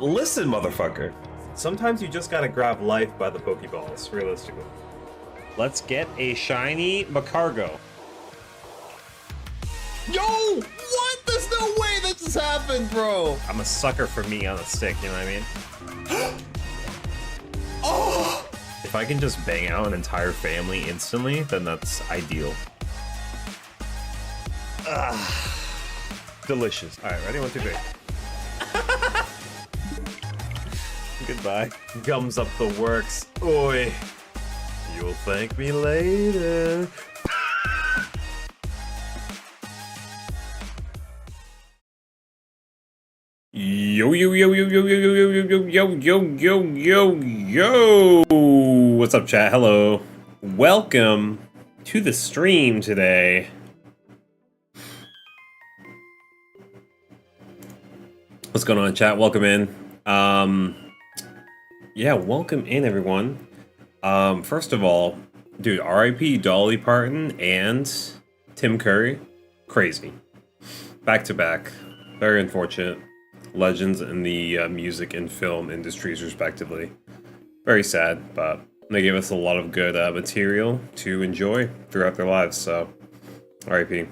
Listen, motherfucker. Sometimes you just gotta grab life by the pokeballs, realistically. Let's get a shiny Macargo. Yo! What? There's no way that just happened, bro! I'm a sucker for me on a stick, you know what I mean? Oh! If I can just bang out an entire family instantly, then that's ideal. Delicious. Alright, ready? 1, 2, 3. Goodbye. Gums up the works. Oi. You'll thank me later. Yo, yo, yo, yo, yo, yo, yo, yo, yo, yo, yo, yo, yo. What's up, chat? Hello. Welcome to the stream today. What's going on, chat? Welcome in. Yeah, welcome in, everyone. First of all, dude, R.I.P. Dolly Parton and Tim Curry. Crazy. Back to back. Very unfortunate. Legends in the music and film industries, respectively. Very sad, but they gave us a lot of good material to enjoy throughout their lives, so R.I.P. Did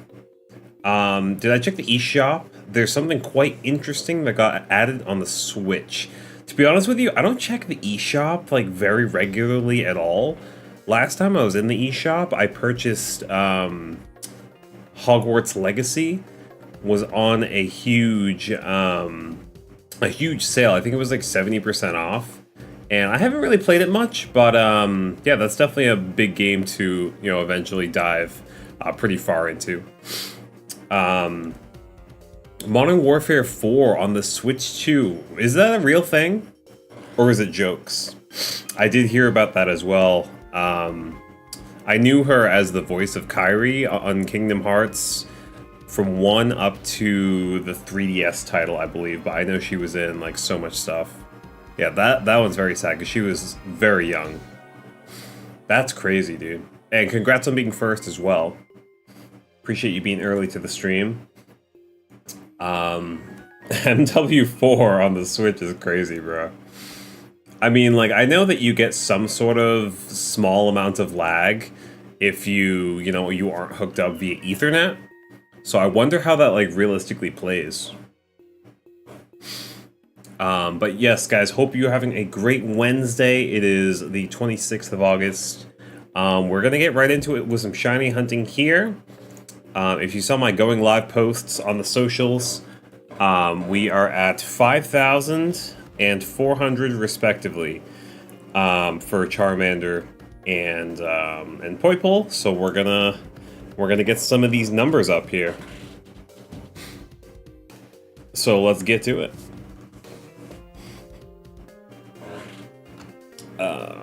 I check the eShop? There's something quite interesting that got added on the Switch. To be honest with you, I don't check the eShop like very regularly at all. Last time I was in the eShop, I purchased Hogwarts Legacy. Was on a huge sale. I think it was like 70% off. And I haven't really played it much, but yeah, that's definitely a big game to, you know, eventually dive pretty far into. Modern Warfare 4 on the Switch 2. Is that a real thing? Or is it jokes? I did hear about that as well. I knew her as the voice of Kairi on Kingdom Hearts from 1 up to the 3DS title, I believe, but I know she was in like so much stuff. Yeah, that one's very sad because she was very young. That's crazy, dude. And congrats on being first as well. Appreciate you being early to the stream. MW4 on the Switch is crazy, bro. I mean, like, I know that you get some sort of small amount of lag if you aren't hooked up via Ethernet. So I wonder how that like realistically plays. But yes, guys, hope you're having a great Wednesday. It is the 26th of August. We're going to get right into it with some shiny hunting here. If you saw my going live posts on the socials, we are at 5,000 and 400 respectively for Charmander and Poipole. So we're gonna get some of these numbers up here. So let's get to it.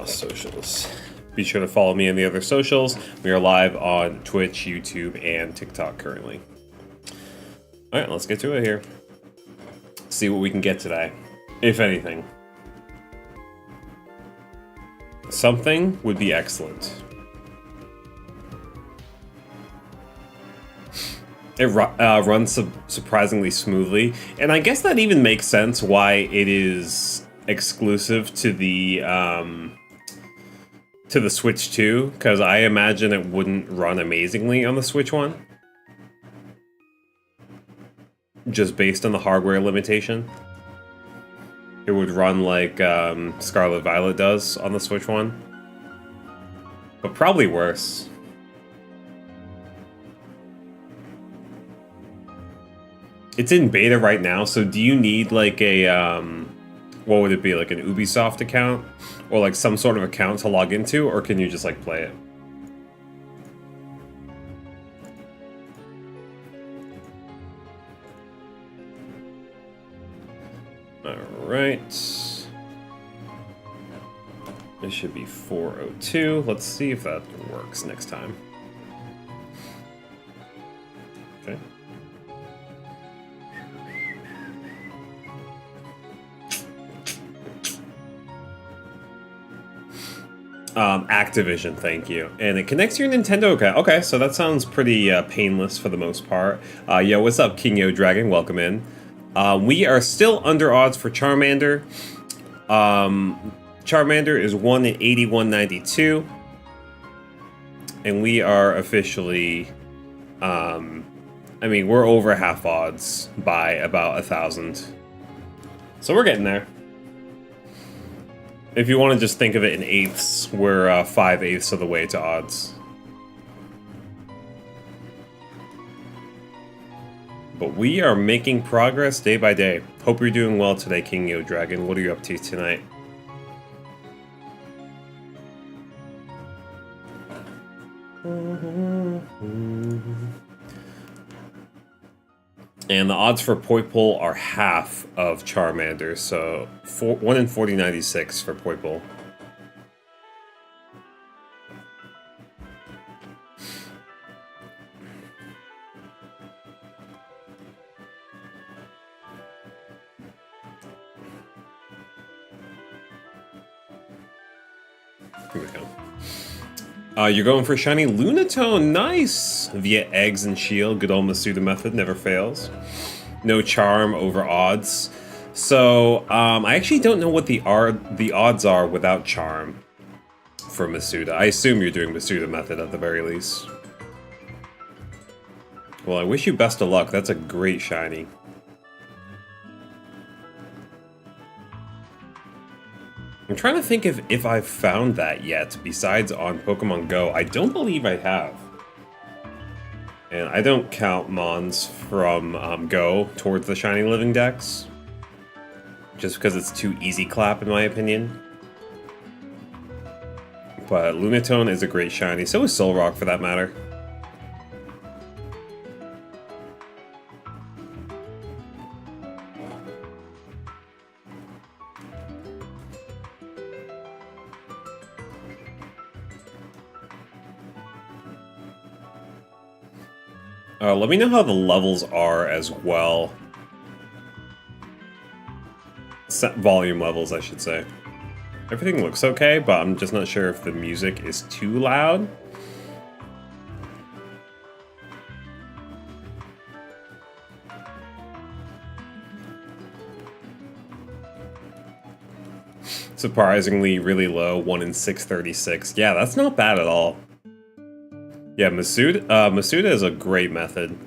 Socials. Be sure to follow me on the other socials. We are live on Twitch, YouTube, and TikTok currently. Alright, let's get to it here. See what we can get today, if anything. Something would be excellent. It runs surprisingly smoothly, and I guess that even makes sense why it is exclusive to the Switch 2, because I imagine it wouldn't run amazingly on the Switch 1. Just based on the hardware limitation. It would run like Scarlet Violet does on the Switch 1. But probably worse. It's in beta right now, so do you need like a, what would it be, like an Ubisoft account? Or like some sort of account to log into, or can you just like play it? Alright. It should be 402. Let's see if that works next time. Okay. Activision, thank you. And it connects to your Nintendo account. Okay, so that sounds pretty painless for the most part. Yo, what's up, King Yo Dragon? Welcome in. We are still under odds for Charmander. Charmander is 1 in 8192. And we are officially... I mean, we're over half odds by about 1,000. So we're getting there. If you want to just think of it in eighths, we're 5/8 of the way to odds. But we are making progress day by day. Hope you're doing well today, King Yo Dragon. What are you up to tonight? And the odds for Poipole are half of Charmander, so 1 in 4096 for Poipole. Here we go. You're going for shiny Lunatone, nice! Via eggs and shield, good old Masuda method, never fails. No charm over odds. So, I actually don't know what the odds are without charm for Masuda. I assume you're doing Masuda method at the very least. Well, I wish you best of luck, that's a great shiny. I'm trying to think if I've found that yet, besides on Pokemon Go. I don't believe I have. And I don't count Mons from Go towards the Shiny Living Dex. Just because it's too easy clap, in my opinion. But Lunatone is a great shiny, so is Solrock for that matter. Let me know how the levels are as well. Volume levels, I should say. Everything looks okay, but I'm just not sure if the music is too loud. Surprisingly really low, 1 in 636. Yeah, that's not bad at all. Yeah, Masuda is a great method.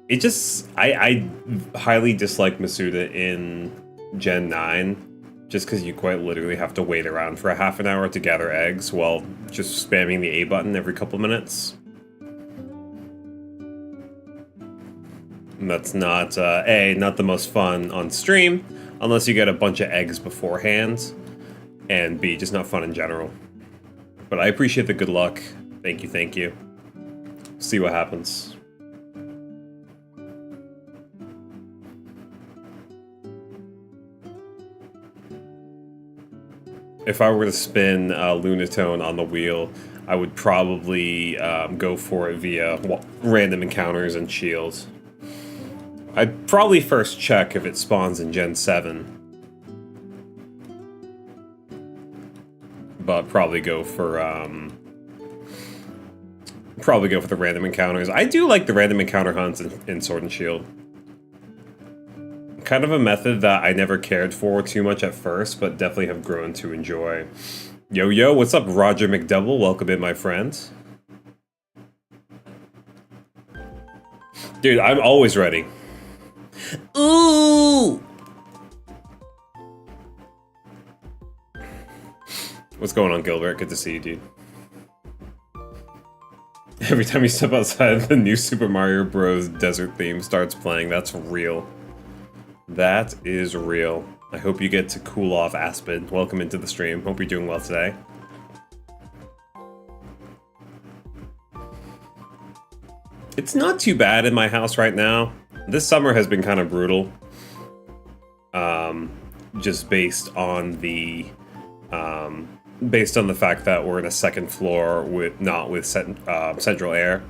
It just, I highly dislike Masuda in Gen 9, just because you quite literally have to wait around for a half an hour to gather eggs while just spamming the A button every couple minutes. And that's not, A, not the most fun on stream, unless you get a bunch of eggs beforehand, and B, just not fun in general. But I appreciate the good luck. Thank you, thank you. See what happens. If I were to spin Lunatone on the wheel, I would probably go for it via random encounters and shields. I'd probably first check if it spawns in Gen 7. But probably go for the random encounters. I do like the random encounter hunts in Sword and Shield. Kind of a method that I never cared for too much at first, but definitely have grown to enjoy. Yo, what's up, Roger McDouble? Welcome in, my friend. Dude, I'm always ready. Ooh! What's going on, Gilbert? Good to see you, dude. Every time you step outside, the new Super Mario Bros. Desert theme starts playing. That's real. That is real. I hope you get to cool off, Aspen. Welcome into the stream. Hope you're doing well today. It's not too bad in my house right now. This summer has been kind of brutal. Just based on the fact that we're in a second floor with central air.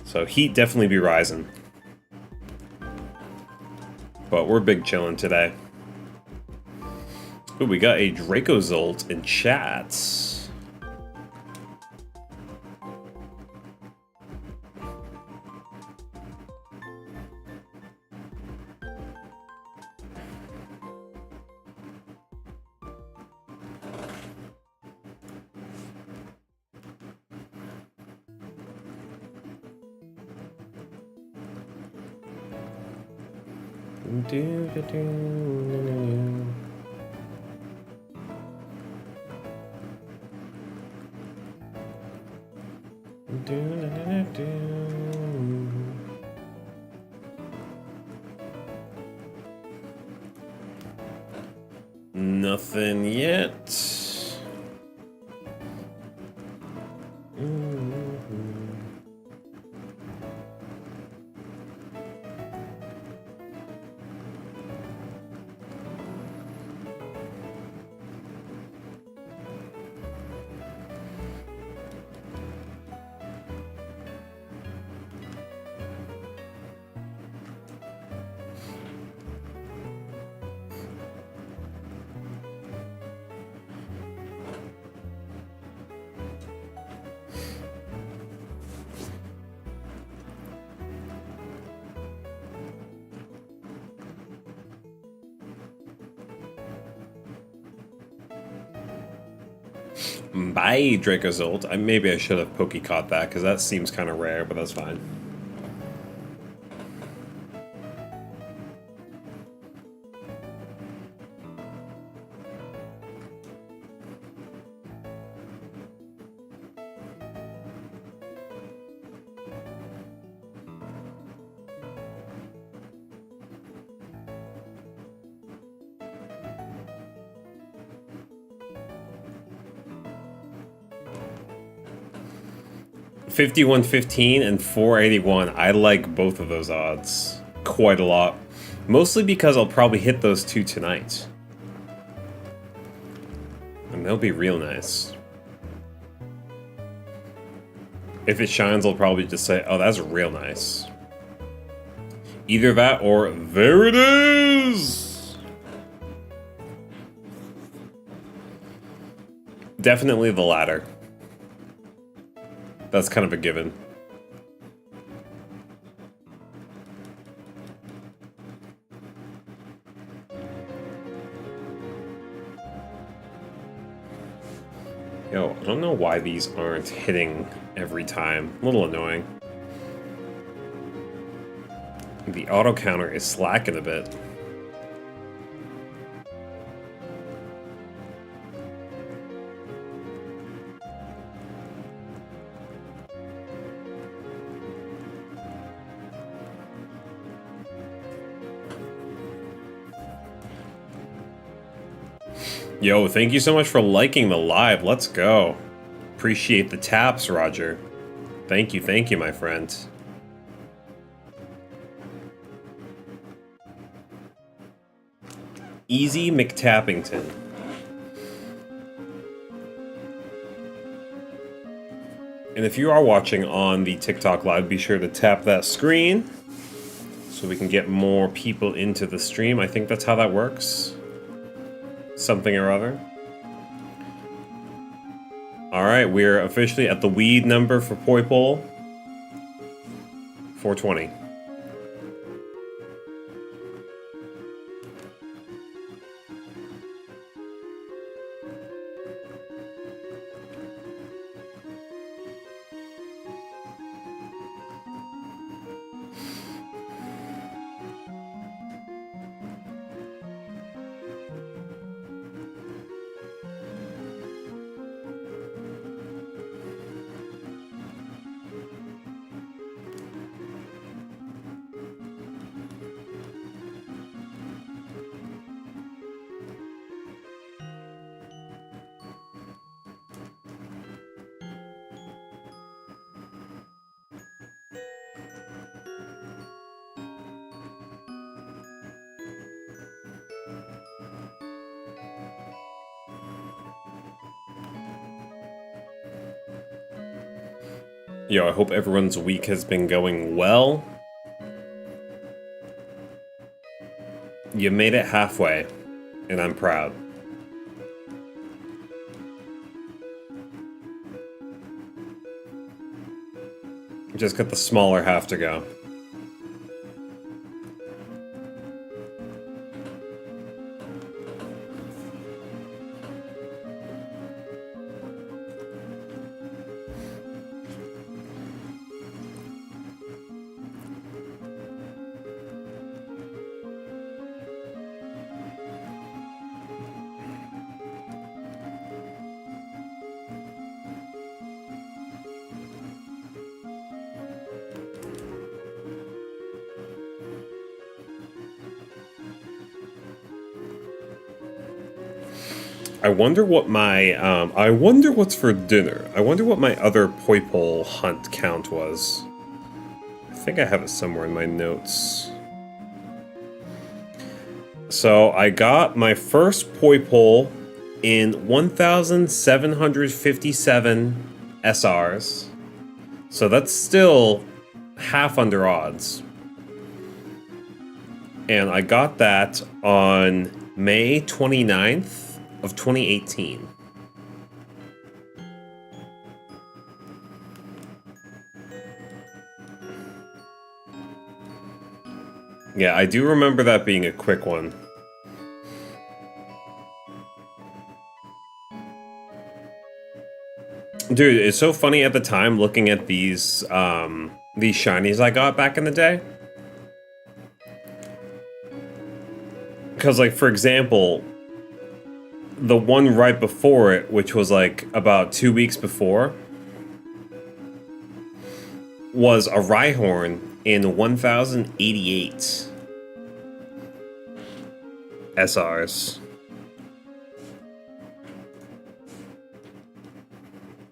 So heat definitely be rising. But we're big chillin' today. Ooh, we got a Dracozolt in chat. Nothing yet. Bye, Dracozolt. Maybe I should have Poke-caught that, because that seems kind of rare, but that's fine. $51.15 and $4.81. I like both of those odds quite a lot. Mostly because I'll probably hit those two tonight. And they'll be real nice. If it shines, I'll probably just say, oh, that's real nice. Either that or, there it is! Definitely the latter. That's kind of a given. Yo, I don't know why these aren't hitting every time. A little annoying. The auto counter is slacking a bit. Yo, thank you so much for liking the live. Let's go. Appreciate the taps, Roger. Thank you, my friend. Easy McTappington. And if you are watching on the TikTok live, be sure to tap that screen so we can get more people into the stream. I think that's how that works. Something or other. Alright, we're officially at the weed number for poipole. 420. Yo, I hope everyone's week has been going well. You made it halfway, and I'm proud. Just got the smaller half to go. I wonder what my, I wonder what's for dinner. I wonder what my other poipole hunt count was. I think I have it somewhere in my notes. So I got my first poipole in 1,757 SRs. So that's still half under odds. And I got that on May 29th. Of 2018. Yeah, I do remember that being a quick one. Dude, it's so funny at the time looking at these shinies I got back in the day. Because, like, for example, the one right before it, which was like about 2 weeks before, was a Rhyhorn in 1,088 SRs.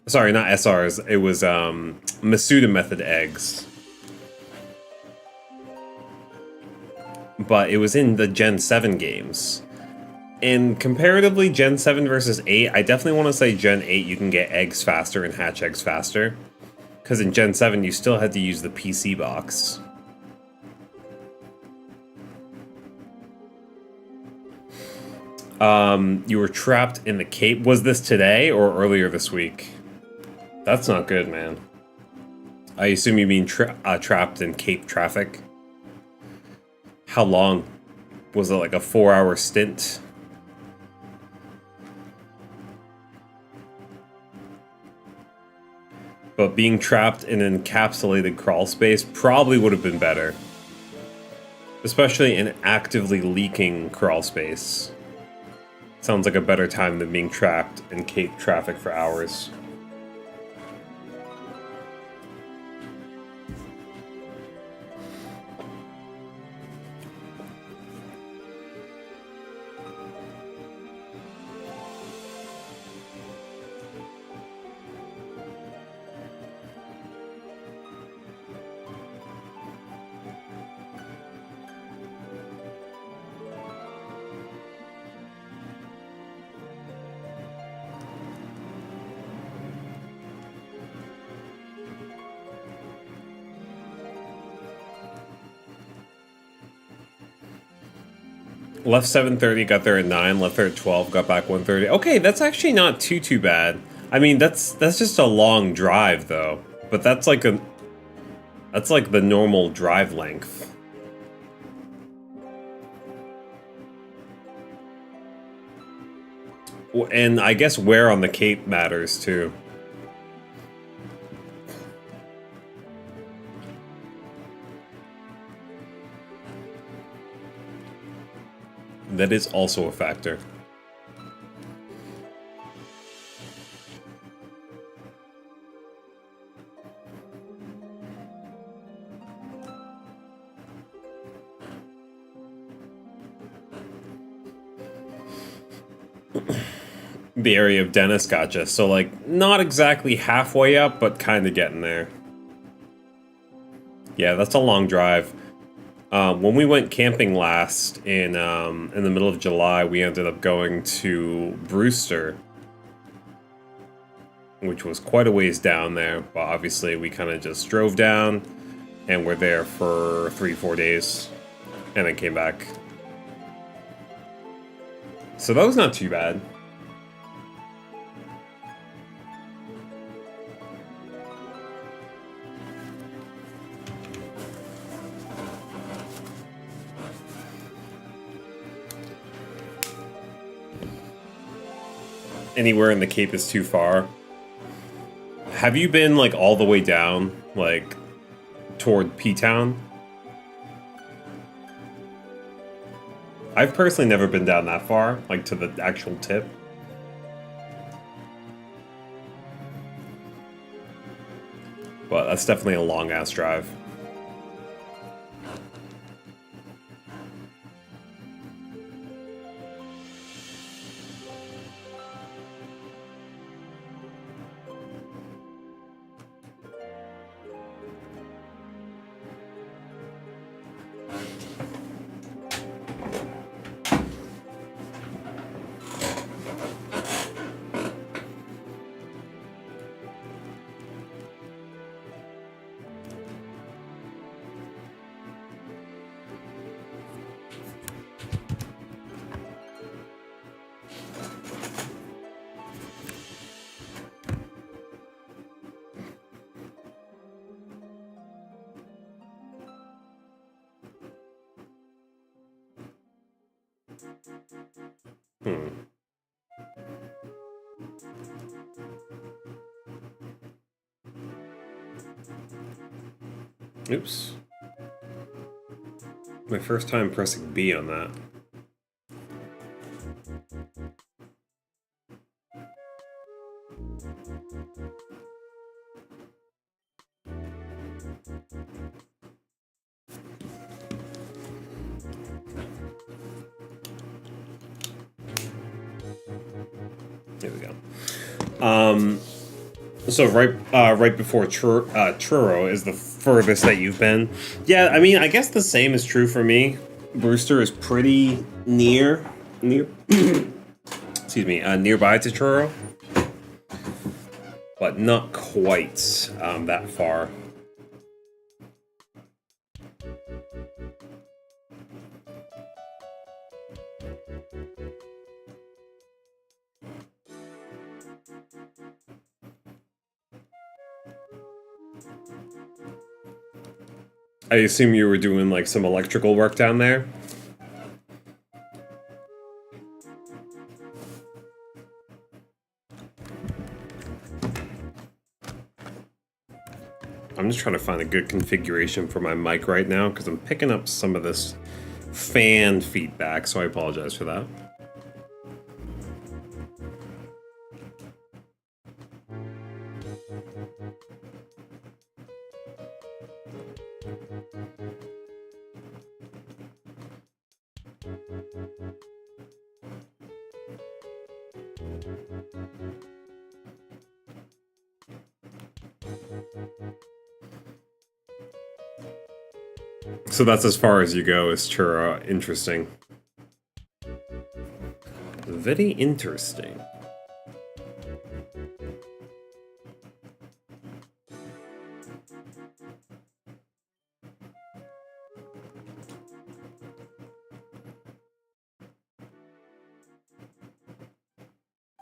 Sorry, not SRs, it was Masuda Method eggs. But it was in the Gen 7 games. And comparatively, Gen 7 versus 8, I definitely want to say Gen 8 you can get eggs faster and hatch eggs faster. Because in Gen 7 you still had to use the PC box. You were trapped in the Cape. Was this today or earlier this week? That's not good, man. I assume you mean trapped in Cape traffic. How long? Was it like a 4-hour stint? But being trapped in an encapsulated crawl space probably would have been better. Especially in actively leaking crawl space. Sounds like a better time than being trapped in Cape traffic for hours. Left 7:30, got there at 9, left there at 12, got back 1:30. Okay, that's actually not too bad. I mean, that's just a long drive though. But that's like the normal drive length. And I guess where on the Cape matters too. That is also a factor. The area of Dennis, gotcha. So, like, not exactly halfway up, but kind of getting there. Yeah, that's a long drive. When we went camping last in the middle of July, we ended up going to Brewster, which was quite a ways down there. But obviously, we kind of just drove down, and we're there for 3-4 days, and then came back. So that was not too bad. Anywhere in the Cape is too far. Have you been, like, all the way down, like, toward P-Town? I've personally never been down that far, like, to the actual tip. But that's definitely a long-ass drive. Oops. My first time pressing B on that. There we go. So right before Truro is the furthest that you've been. Yeah, I mean, I guess the same is true for me. Brewster is pretty near, excuse me, nearby to Truro, but not quite that far. I assume you were doing, like, some electrical work down there? I'm I'm just trying to find a good configuration for my mic right now because I'm picking up some of this fan feedback, so I apologize for that. So that's as far as you go, is Chura. Interesting. Very interesting.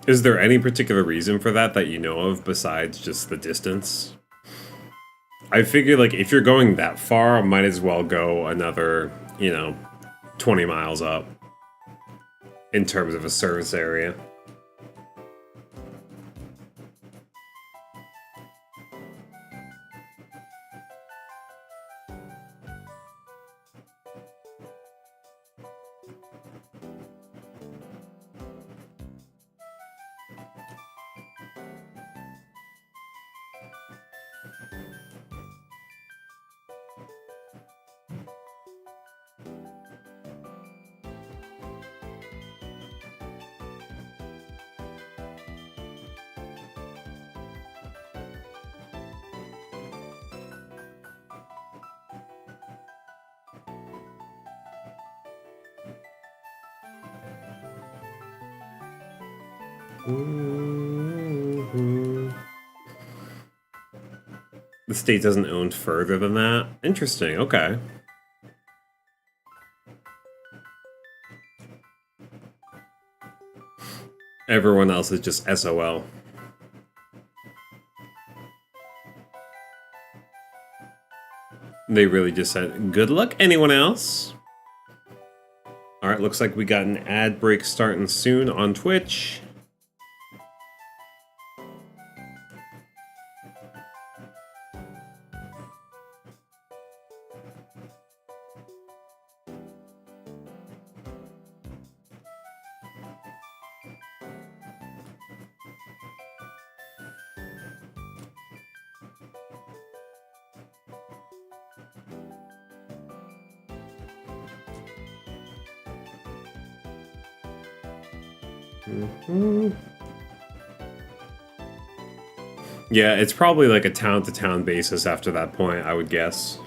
Is there any particular reason for that you know of besides just the distance? I figure, like, if you're going that far, I might as well go another, 20 miles up in terms of a service area. The state doesn't own further than that? Interesting, okay. Everyone else is just SOL. They really just said, good luck, anyone else? Alright, looks like we got an ad break starting soon on Twitch. Yeah, it's probably like a town-to-town basis after that point, I would guess.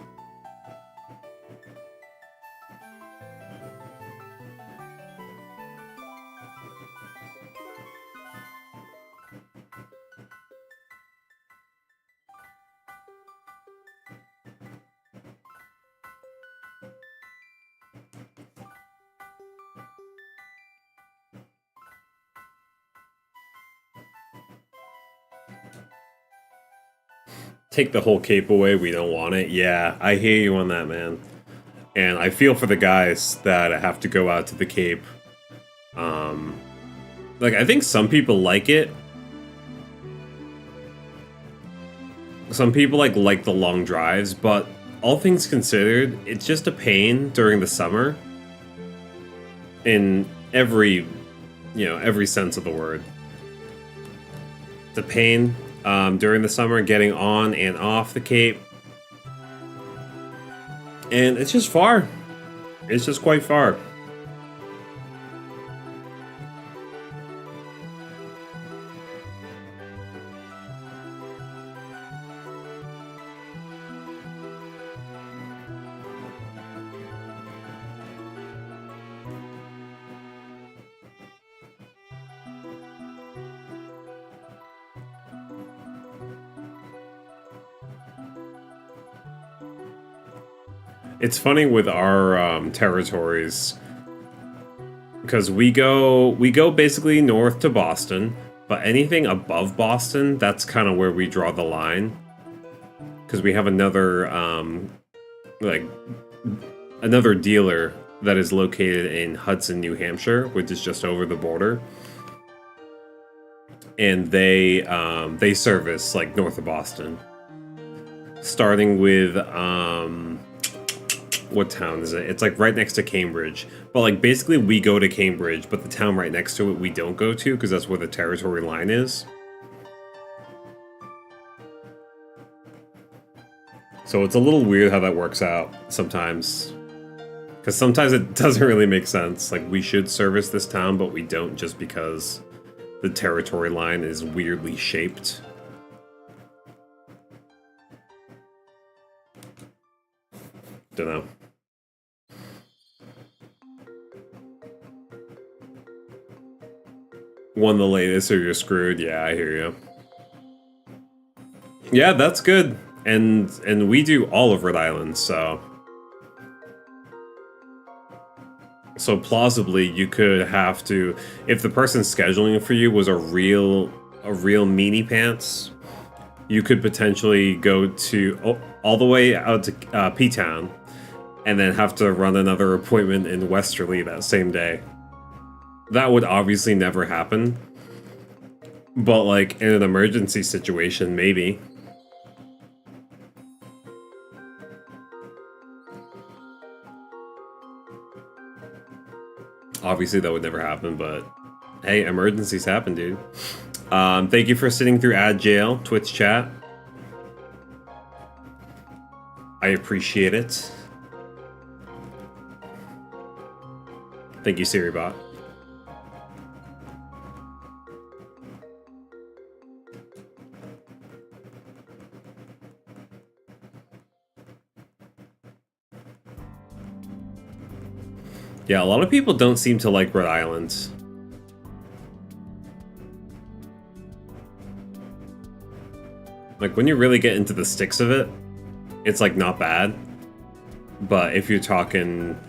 Take the whole cape away, we don't want it. Yeah, I hear you on that, man. And I feel for the guys that have to go out to the Cape. Like, I think some people like it. Some people like the long drives, but all things considered, it's just a pain during the summer. In every sense of the word. It's a pain during the summer getting on and off the Cape. And it's just far. It's just quite far. It's funny with our territories, because we go basically north to Boston, but anything above Boston, that's kind of where we draw the line. Because we have another another dealer that is located in Hudson, New Hampshire, which is just over the border, and they service like north of Boston. starting with what town is it? It's like right next to Cambridge. But like basically we go to Cambridge, but the town right next to it we don't go to because that's where the territory line is. So it's a little weird how that works out sometimes. Because sometimes it doesn't really make sense. Like, we should service this town, but we don't just because the territory line is weirdly shaped. Dunno. One the latest or you're screwed. Yeah, I hear you. Yeah, that's good. And we do all of Rhode Island, so... So plausibly, you could have to... If the person scheduling for you was a real meanie pants, you could potentially go to... all the way out to P-Town, and then have to run another appointment in Westerly that same day. That would obviously never happen. But, like, in an emergency situation, maybe. Obviously, that would never happen, but hey, emergencies happen, dude. Thank you for sitting through Ad Jail, Twitch chat. I appreciate it. Thank you, SiriBot. Yeah, a lot of people don't seem to like Rhode Island. Like, when you really get into the sticks of it, it's, like, not bad. But if you're talking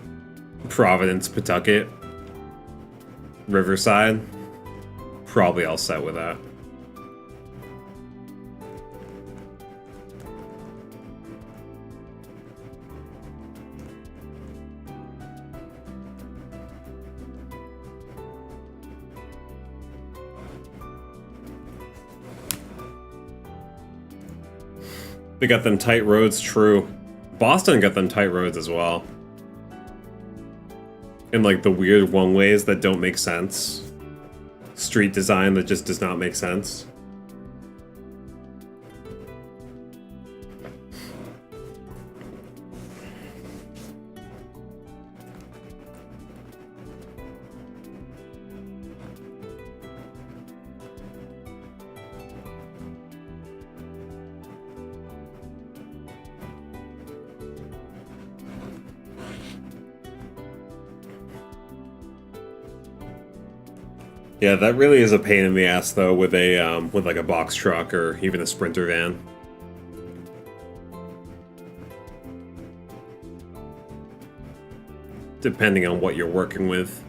Providence, Pawtucket, Riverside, probably all set with that. They got them tight roads, true. Boston got them tight roads as well. And like the weird one-ways that don't make sense. Street design that just does not make sense. Yeah, that really is a pain in the ass though with a with like a box truck or even a Sprinter van. Depending on what you're working with.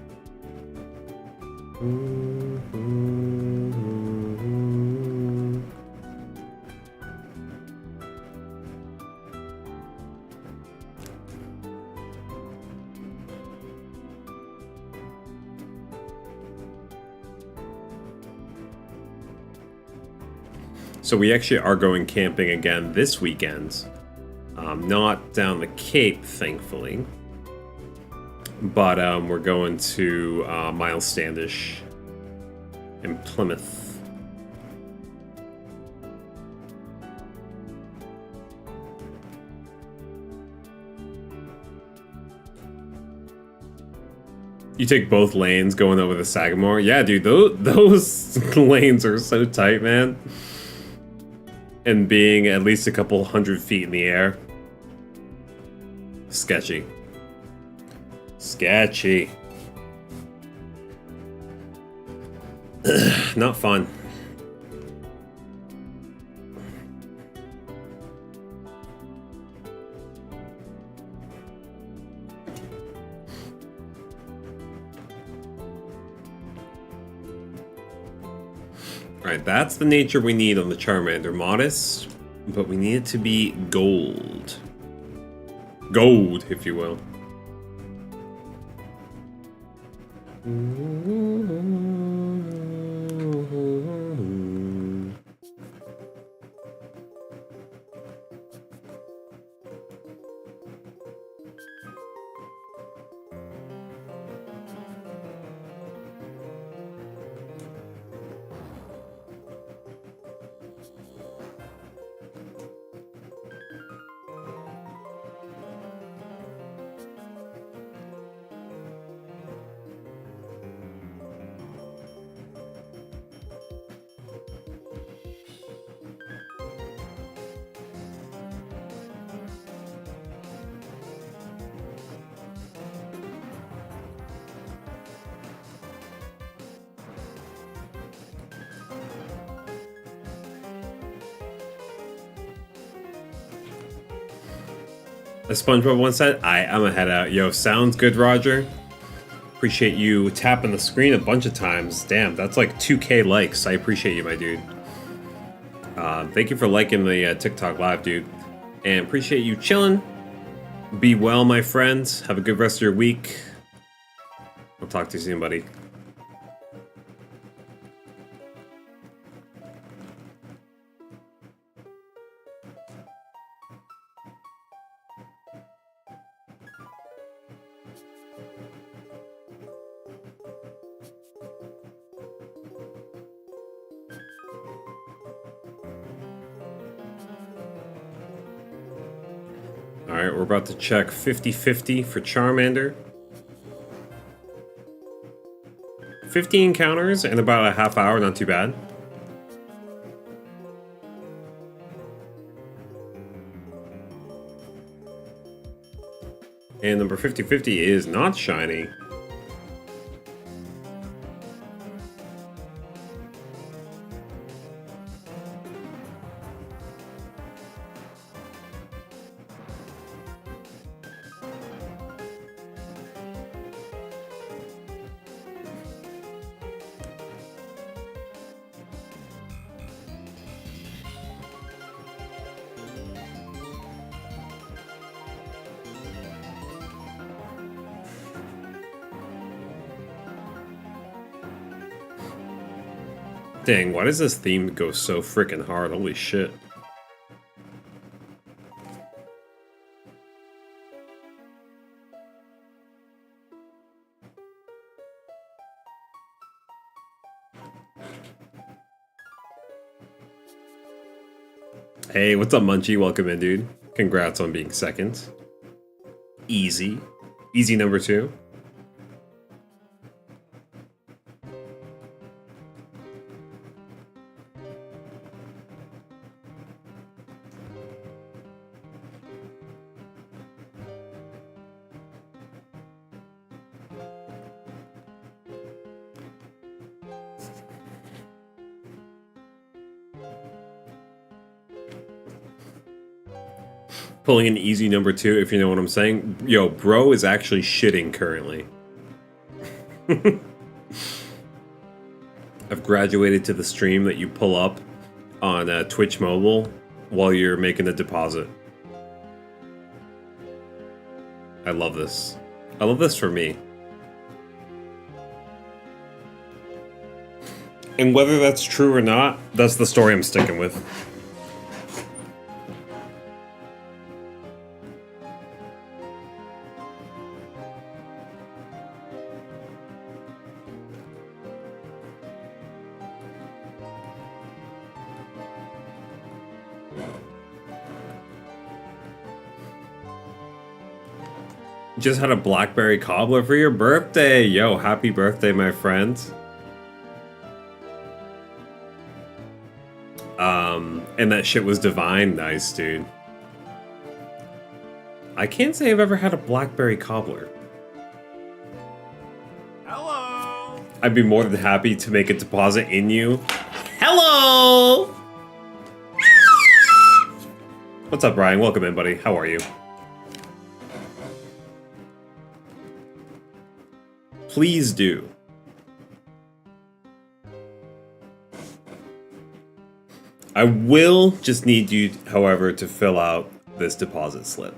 So we actually are going camping again this weekend. Not down the Cape, thankfully. But we're going to Miles Standish in Plymouth. You take both lanes going over the Sagamore? Yeah, dude, those lanes are so tight, man. And being at least a couple hundred feet in the air. Sketchy. Sketchy. Not fun. Alright, that's the nature we need on the Charmander. Modest, but we need it to be gold. Gold, if you will. A SpongeBob one said, I'm gonna head out. Yo, sounds good, Roger. Appreciate you tapping the screen a bunch of times. Damn, that's like 2K likes. I appreciate you, my dude. Thank you for liking the TikTok live, dude. And appreciate you chilling. Be well, my friends. Have a good rest of your week. I'll talk to you soon, buddy. Alright, we're about to check 50-50 for Charmander. 50 encounters in about a half hour, not too bad. And number 50-50 is not shiny. Dang, why does this theme go so freaking hard? Holy shit. Hey, what's up, Munchie? Welcome in, dude. Congrats on being second. Easy. Easy number 2. Pulling an easy number 2, if you know what I'm saying. Yo, bro is actually shitting currently. I've graduated to the stream that you pull up on Twitch Mobile while you're making a deposit. I love this. I love this for me. And whether that's true or not, that's the story I'm sticking with. Just had a blackberry cobbler for your birthday. Yo, happy birthday, my friend. And that shit was divine. Nice, dude. I can't say I've ever had a blackberry cobbler. Hello. I'd be more than happy to make a deposit in you. Hello! What's up, Brian? Welcome in, buddy. How are you? Please do. I will just need you, however, to fill out this deposit slip.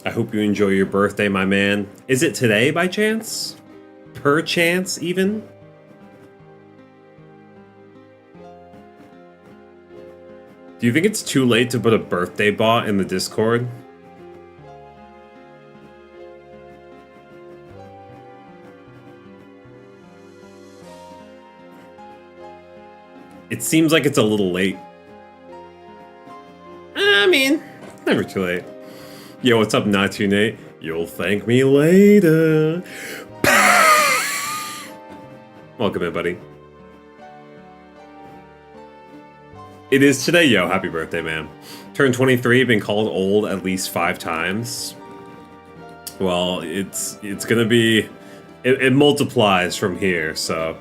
I hope you enjoy your birthday, my man. Is it today by chance? Perchance, even? Do you think it's too late to put a birthday bot in the Discord? It seems like it's a little late. I mean, never too late. Yo, what's up, Not Too Nate? You'll thank me later. Welcome in, buddy. It is today, yo. Happy birthday, man. Turned 23, been called old at least 5 times. Well, it's gonna be it multiplies from here, so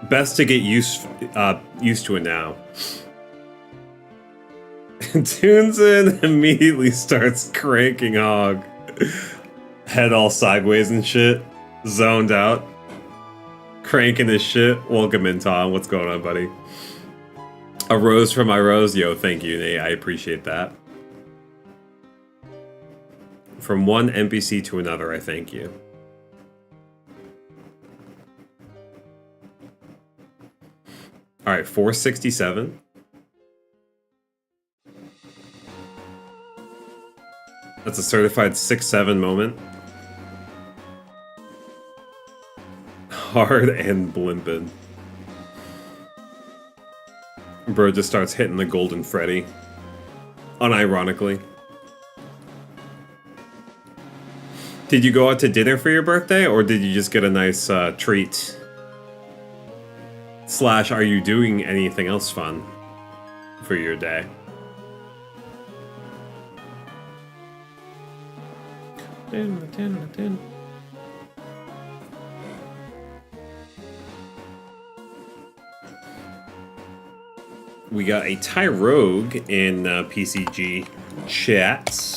best to get used to it now. Tunes in, immediately starts cranking hog, head all sideways and shit, zoned out, cranking his shit. Welcome in, Tom. What's going on, buddy? A rose for my rose, yo. Thank you, Nate. I appreciate that. From one NPC to another, I thank you. Alright, 467. That's a certified 6-7 moment. Hard and blimping. Bro just starts hitting the golden Freddy. Unironically. Did you go out to dinner for your birthday, or did you just get a nice treat? Slash, are you doing anything else fun for your day? We got a Ty Rogue in PCG chat.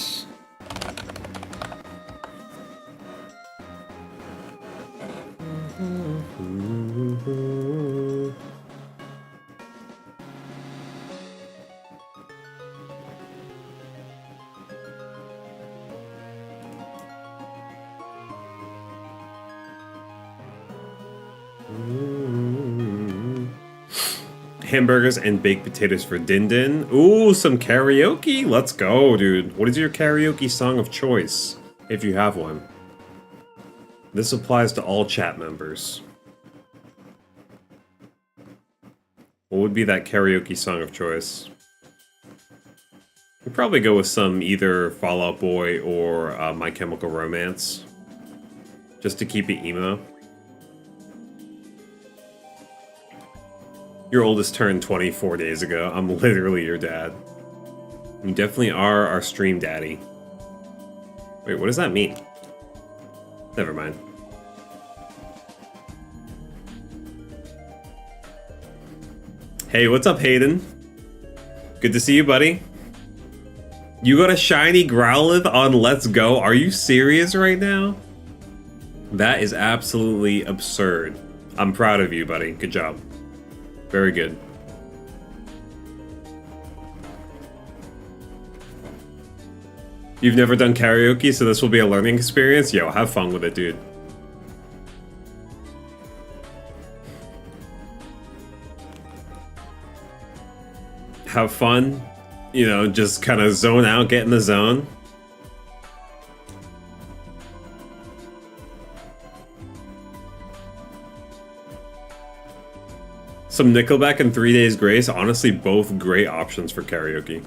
Hamburgers and baked potatoes for Din Din. Ooh, some karaoke. Let's go, dude. What is your karaoke song of choice, if you have one? This applies to all chat members. What would be that karaoke song of choice? We'd probably go with some either Fall Out Boy or My Chemical Romance. Just to keep it emo. Your oldest turned 24 days ago. I'm literally your dad. You definitely are our stream daddy. Wait, what does that mean? Never mind. Hey, what's up, Hayden? Good to see you, buddy. You got a shiny Growlithe on Let's Go? Are you serious right now? That is absolutely absurd. I'm proud of you, buddy. Good job. Very good. You've never done karaoke, so this will be a learning experience? Yo, have fun with it, dude. Have fun. You know, just kind of zone out, get in the zone. Some Nickelback and 3 Days Grace, honestly, both great options for karaoke.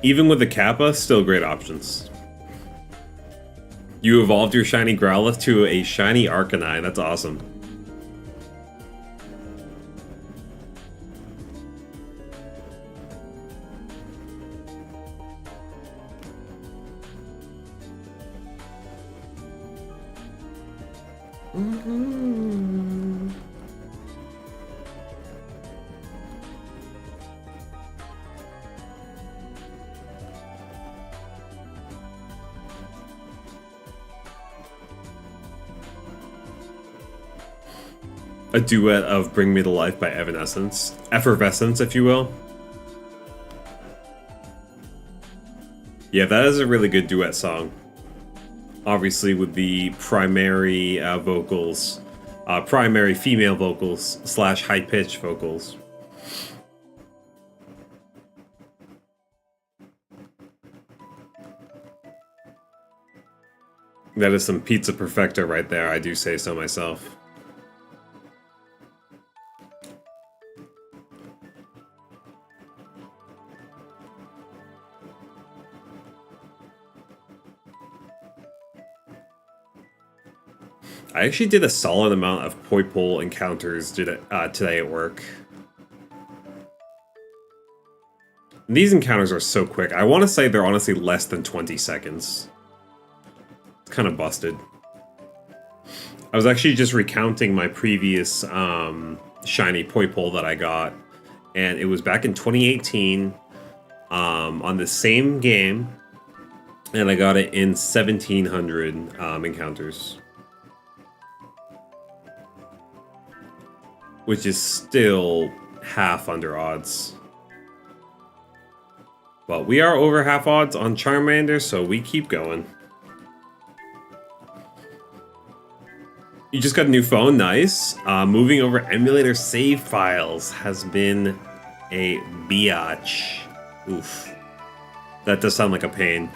Even with the Kappa, still great options. You evolved your shiny Growlithe to a shiny Arcanine. That's awesome. A duet of Bring Me to Life by Evanescence. Effervescence, if you will. Yeah, that is a really good duet song. Obviously with the primary vocals, primary female vocals / high-pitched vocals. That is some pizza perfecto right there, I do say so myself. I actually did a solid amount of poipole encounters today at work. These encounters are so quick. I want to say they're honestly less than 20 seconds. It's kind of busted. I was actually just recounting my previous shiny poipole that I got, and it was back in 2018 on the same game, and I got it in 1700 encounters. Which is still half under odds. But we are over half odds on Charmander, so we keep going. You just got a new phone, nice. Moving over emulator save files has been a biatch. Oof. That does sound like a pain.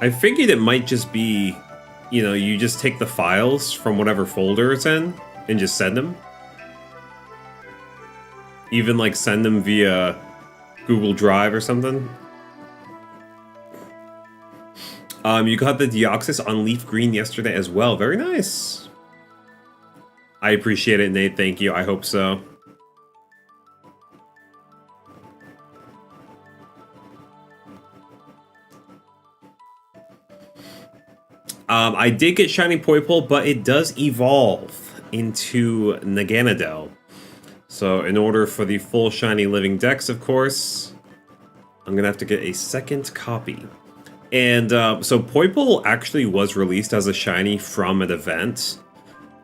I figured it might just be, you know, you just take the files from whatever folder it's in and just send them. Even like send them via Google Drive or something. You got the Deoxys on Leaf Green yesterday as well. Very nice. I appreciate it, Nate. Thank you. I hope so. I did get Shiny Poipole, but it does evolve into Naganadel. So in order for the full Shiny Living Dex, of course, I'm going to have to get a second copy. And so Poipole actually was released as a Shiny from an event.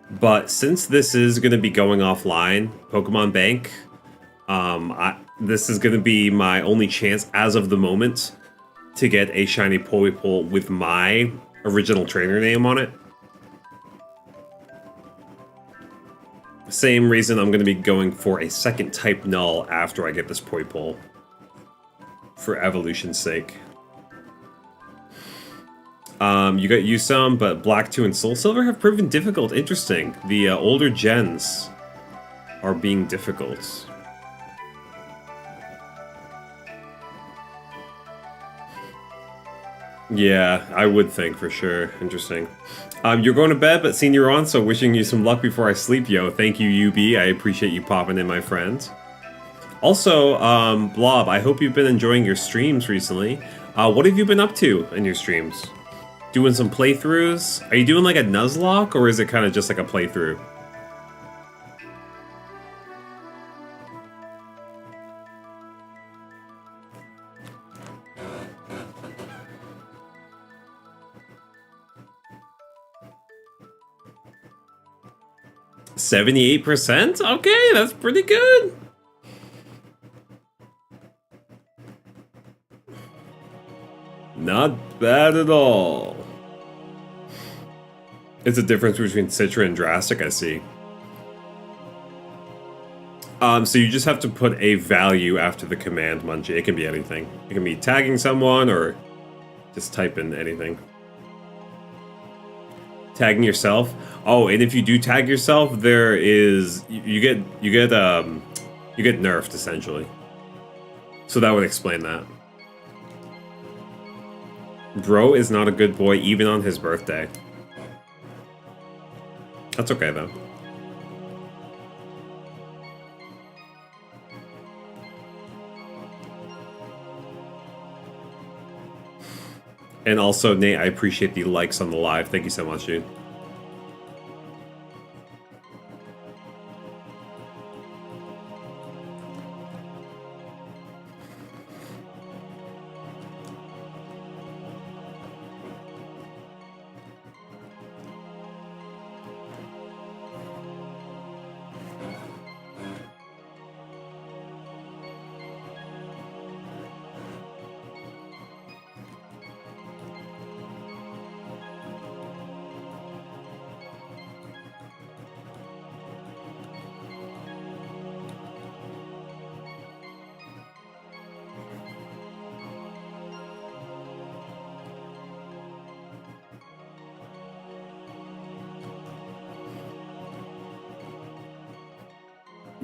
But since this is going to be going offline, Pokemon Bank, this is going to be my only chance as of the moment to get a Shiny Poipole with my original trainer name on it. Same reason I'm going to be going for a second type null after I get this Poipole. For evolution's sake. You got Usum, but Black 2 and Soul Silver have proven difficult. Interesting. The older gens are being difficult. Yeah, I would think for sure. Interesting. You're going to bed, but seeing you're on, so wishing you some luck before I sleep, yo. Thank you, UB. I appreciate you popping in, my friend. Also, Blob, I hope you've been enjoying your streams recently. What have you been up to in your streams? Doing some playthroughs? Are you doing like a Nuzlocke, or is it kind of just like a playthrough? %? Okay, that's pretty good. Not bad at all. It's a difference between Citra and Drastic, I see. So you just have to put a value after the command, Munchie. It can be anything. It can be tagging someone or just type in anything. Tagging yourself. Oh, and if you do tag yourself, there is you get nerfed essentially. So that would explain that. Bro is not a good boy even on his birthday. That's okay though. And also, Nate, I appreciate the likes on the live. Thank you so much, dude.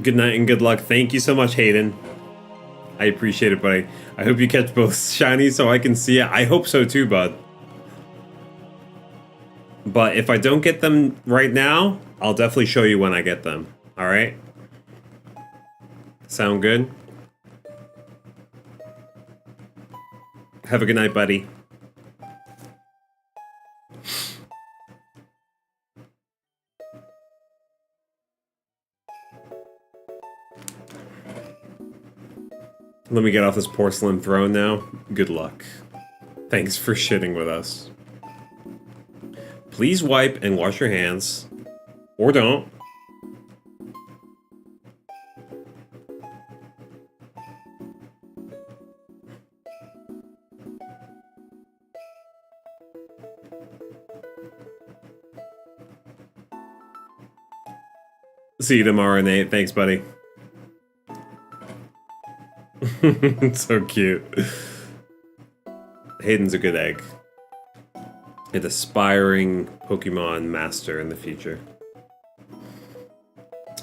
Good night and good luck. Thank you so much, Hayden. I appreciate it, buddy. I hope you catch both shinies so I can see it. I hope so too, bud. But if I don't get them right now, I'll definitely show you when I get them. Alright? Sound good? Have a good night, buddy. Let me get off this porcelain throne now. Good luck. Thanks for shitting with us. Please wipe and wash your hands. Or don't. See you tomorrow, Nate. Thanks, buddy. So cute. Hayden's a good egg. An aspiring Pokemon master in the future.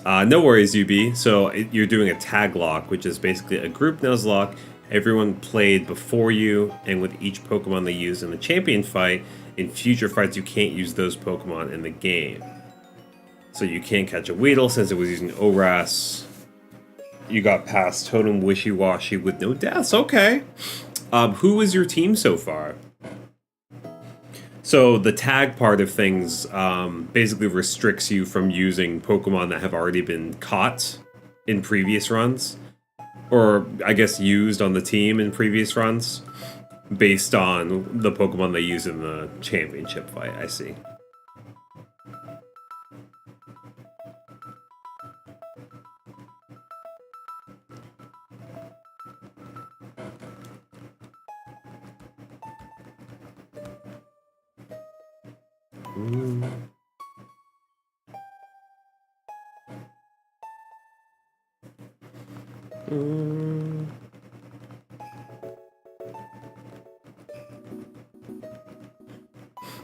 No worries, UB. So you're doing a tag lock, which is basically a group Nuzlocke. Everyone played before you, and with each Pokemon they use in the champion fight, in future fights you can't use those Pokemon in the game. So you can't catch a Weedle since it was using ORAS. You got past Totem Wishy-Washy with no deaths. Okay. Who is your team so far? So the tag part of things basically restricts you from using Pokemon that have already been caught in previous runs. Or, I guess, used on the team in previous runs. Based on the Pokemon they use in the championship fight, I see.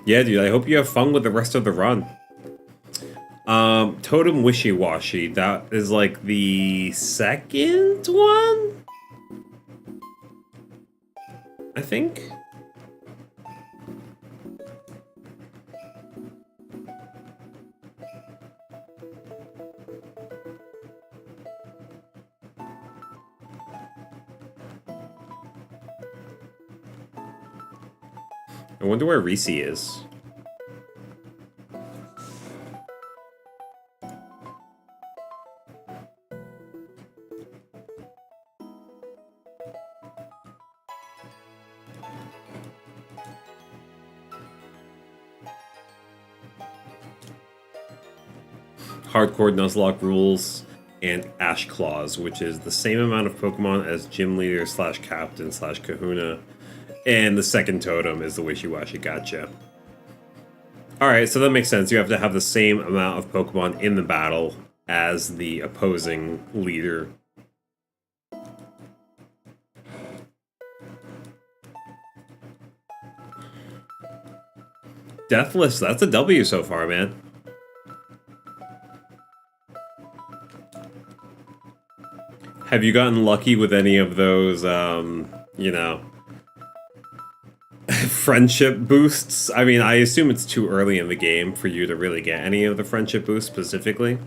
Yeah, dude, I hope you have fun with the rest of the run. Totem Wishy-Washy, that is like the second one? I think? I wonder where Reese is. Hardcore Nuzlocke rules and Ash Claws, which is the same amount of Pokemon as Gym Leader / Captain / Kahuna. And the second totem is the Wishy-Washy. Gotcha. Alright, so that makes sense. You have to have the same amount of Pokemon in the battle as the opposing leader. Deathless, that's a W so far, man. Have you gotten lucky with any of those, you know, friendship boosts? I mean, I assume it's too early in the game for you to really get any of the friendship boosts specifically.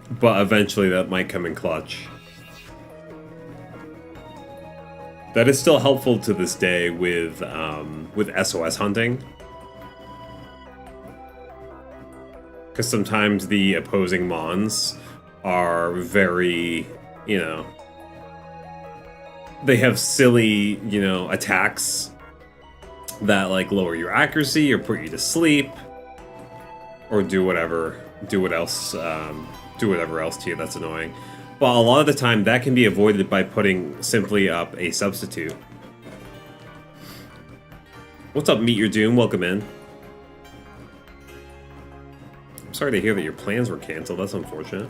But eventually that might come in clutch. That is still helpful to this day with SOS hunting. Because sometimes the opposing Mons are very, you know, they have silly, you know, attacks that like lower your accuracy or put you to sleep or do whatever else to you that's annoying. But a lot of the time that can be avoided by putting simply up a substitute. What's up, Meet Your Doom? Welcome in. I'm sorry to hear that your plans were canceled. That's unfortunate.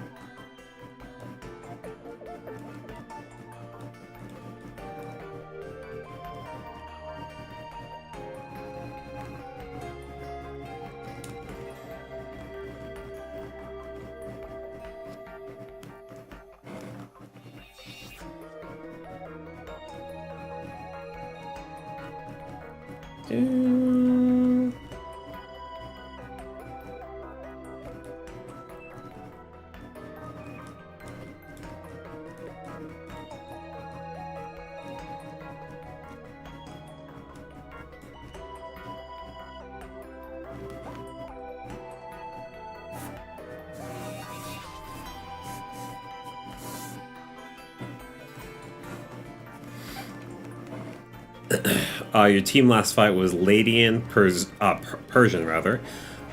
Your team last fight was Ladian, Persian rather,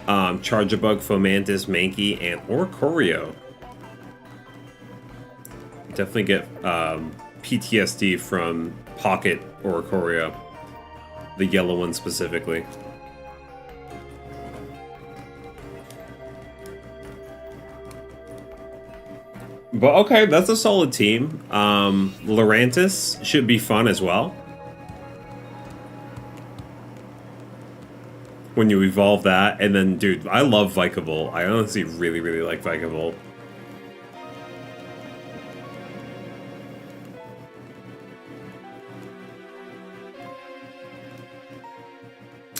Charjabug, Fomantis, Mankey, and Oricorio. Definitely get PTSD from Pocket Oricorio, the yellow one specifically. But okay, that's a solid team. Lurantis should be fun as well. When you evolve that, and then, dude, I love Vikavolt. I honestly really, really like Vikavolt.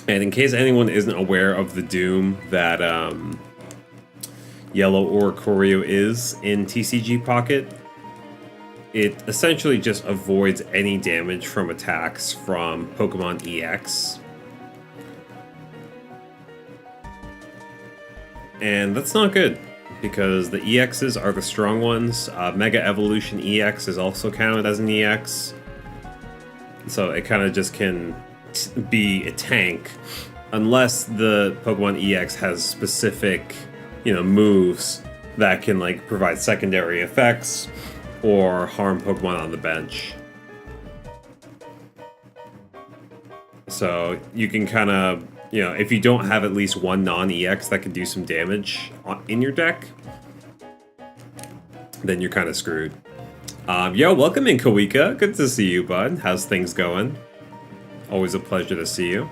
And in case anyone isn't aware of the doom that Yellow Oricorio is in TCG Pocket, it essentially just avoids any damage from attacks from Pokemon EX. And that's not good, because the EXs are the strong ones. Mega Evolution EX is also counted as an EX. So it kind of just can be a tank, unless the Pokemon EX has specific, moves that can, like, provide secondary effects or harm Pokemon on the bench. So you can kind of, if you don't have at least one non-EX that can do some damage in your deck, then you're kind of screwed. Yo, welcome in, Kawika. Good to see you, bud. How's things going? Always a pleasure to see you.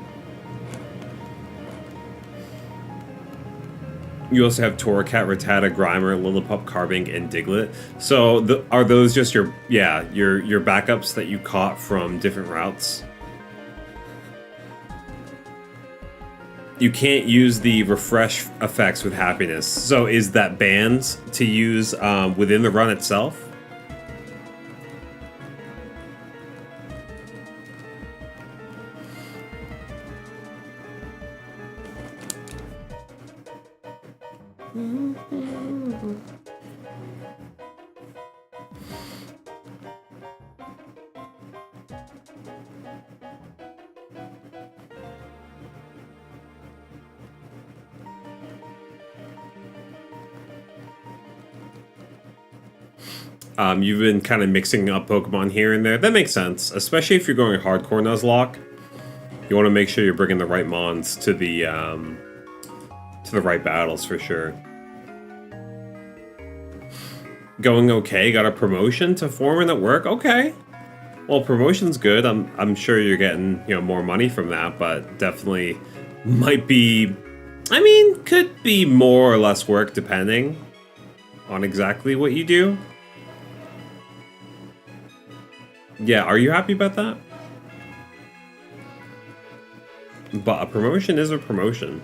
You also have Torracat, Rattata, Grimer, Lillipup, Carbink, and Diglett. So are those just your backups that you caught from different routes? You can't use the refresh effects with happiness. So is that banned to use within the run itself? You've been kind of mixing up Pokemon here and there. That makes sense, especially if you're going hardcore Nuzlocke. You want to make sure you're bringing the right mons to the right battles for sure. Going okay. Got a promotion to foreman at work. Okay. Well, promotion's good. I'm sure you're getting more money from that, but definitely might be. I mean, could be more or less work depending on exactly what you do. Yeah, are you happy about that? But a promotion is a promotion.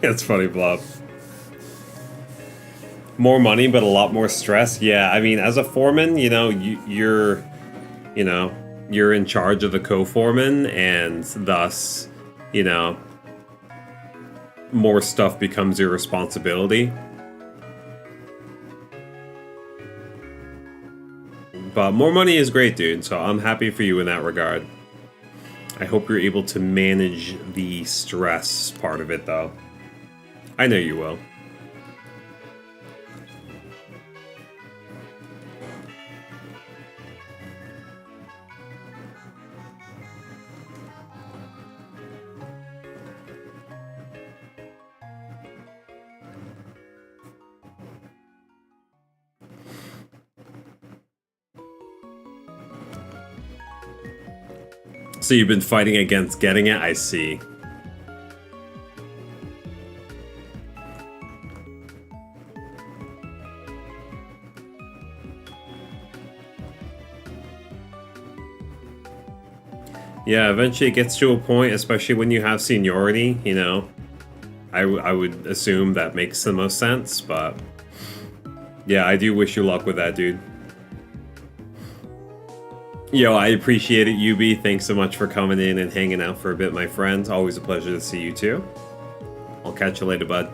That's funny, Blob. More money, but a lot more stress. Yeah, I mean, as a foreman, you're in charge of the co-foreman, and thus, more stuff becomes your responsibility. But more money is great, dude, so I'm happy for you in that regard. I hope you're able to manage the stress part of it, though. I know you will. So you've been fighting against getting it? I see. Yeah, eventually it gets to a point, especially when you have seniority, you know. I would assume that makes the most sense, but yeah, I do wish you luck with that, dude. Yo, I appreciate it, UB. Thanks so much for coming in and hanging out for a bit, my friend. Always a pleasure to see you too. I'll catch you later, bud.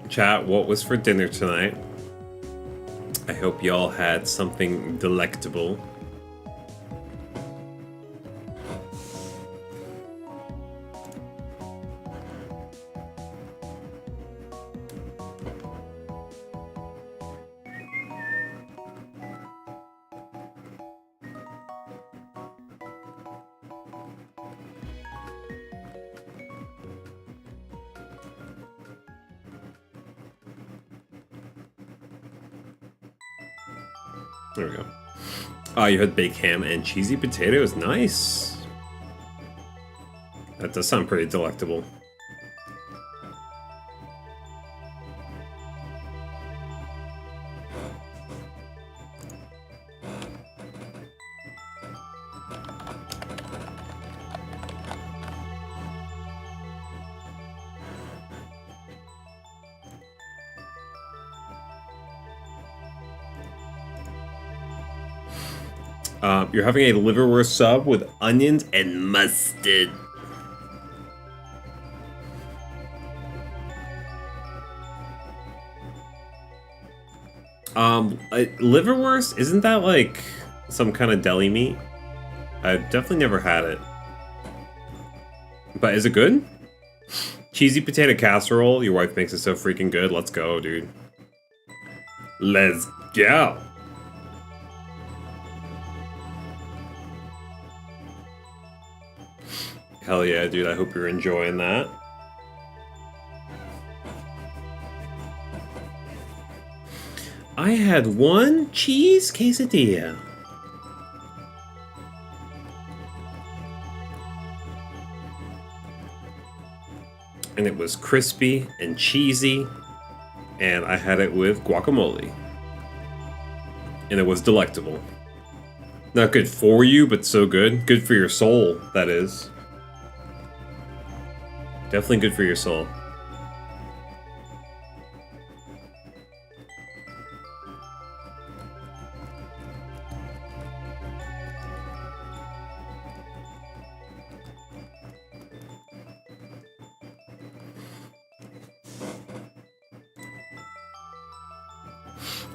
Chat, what was for dinner tonight? I hope y'all had something delectable. There we go. Oh, you had baked ham and cheesy potatoes. Nice. That does sound pretty delectable. You're having a liverwurst sub with onions and mustard. Liverwurst, isn't that like some kind of deli meat? I've definitely never had it. But is it good? Cheesy potato casserole. Your wife makes it so freaking good. Let's go, dude. Let's go. Hell yeah, dude. I hope you're enjoying that. I had one cheese quesadilla. And it was crispy and cheesy. And I had it with guacamole. And it was delectable. Not good for you, but so good. Good for your soul, that is. Definitely good for your soul.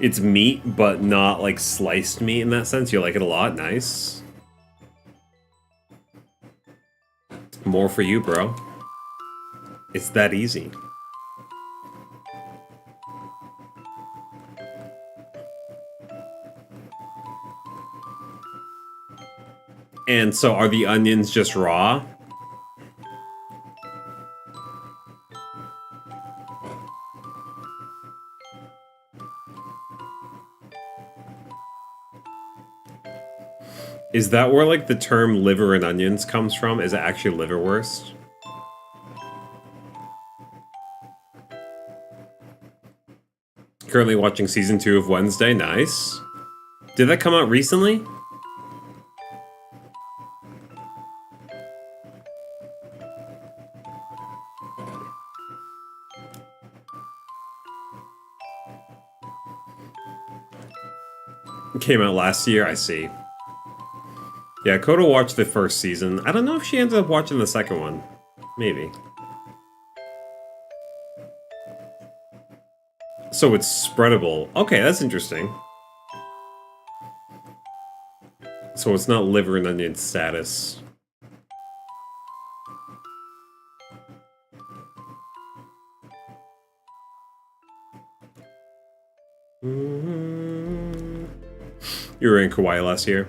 It's meat, but not like sliced meat in that sense. You like it a lot. Nice. More for you, bro. It's that easy. And so are the onions just raw? Is that where like the term liver and onions comes from? Is it actually liverwurst? Currently watching season 2 of Wednesday. Nice. Did that come out recently? Came out last year, I see. Yeah, Coda watched the first season. I don't know if she ended up watching the second one. Maybe. So it's spreadable. Okay, that's interesting. So it's not liver and onion status. You were in Kauai last year.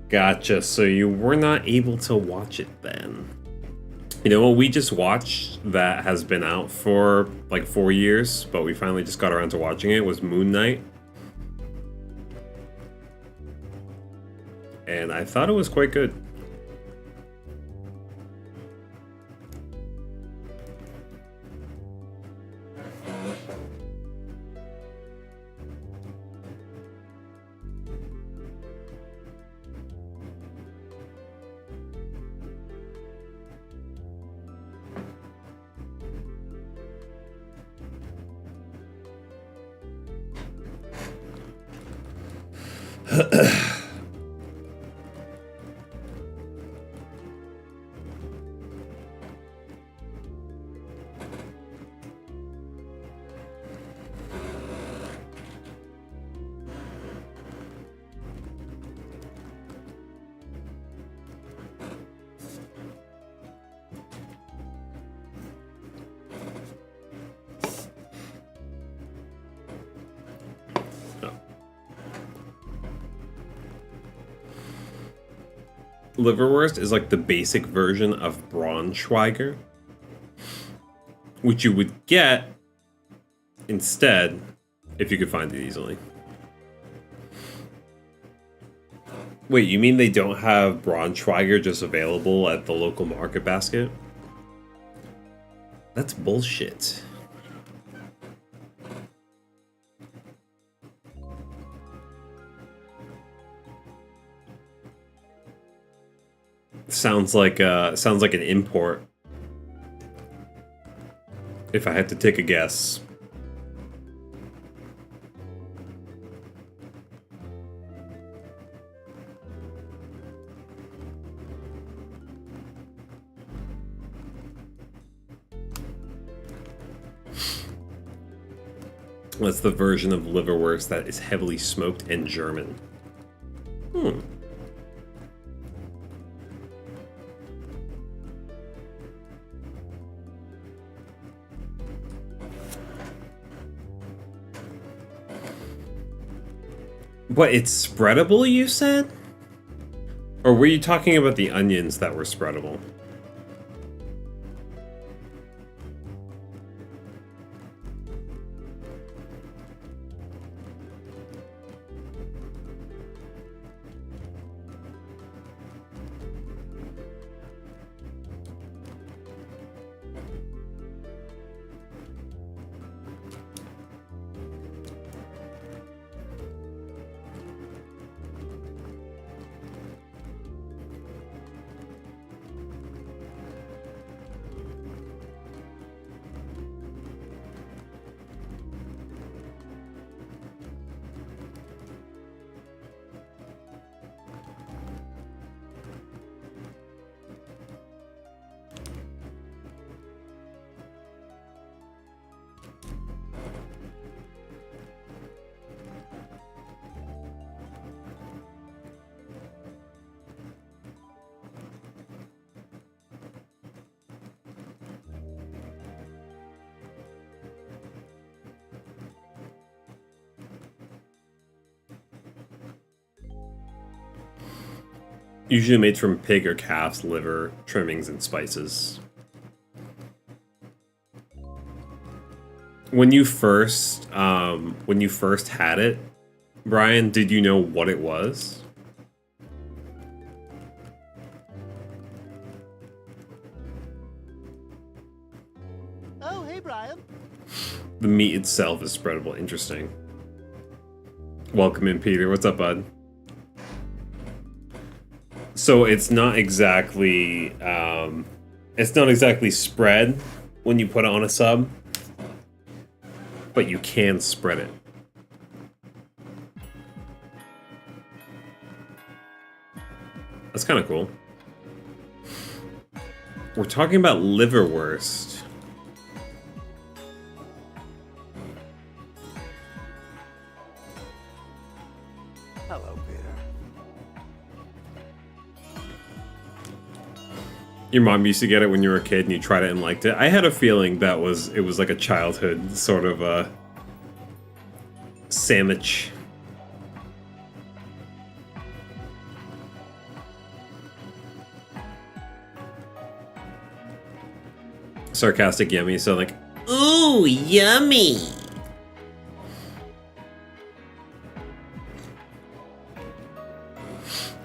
Gotcha, so you were not able to watch it then. You know what we just watched that has been out for like 4 years, but we finally just got around to watching it, was Moon Knight. And I thought it was quite good. Liverwurst is like the basic version of Braunschweiger, which you would get instead if you could find it easily. Wait, you mean they don't have Braunschweiger just available at the local market basket? That's bullshit. Sounds like an import. If I had to take a guess. That's the version of liverwurst that is heavily smoked and German. What, it's spreadable, you said? Or were you talking about the onions that were spreadable? Usually made from pig or calf's liver, trimmings, and spices. When you first had it, Brian, did you know what it was? Oh, hey, Brian. The meat itself is spreadable. Interesting. Welcome in, Peter. What's up, bud? So it's not exactly spread when you put it on a sub, but you can spread it. That's kind of cool. We're talking about liverwurst. Hello, Peter. Your mom used to get it when you were a kid and you tried it and liked it. I had a feeling it was like a childhood sort of a sandwich. Sarcastic yummy, so like, ooh, yummy.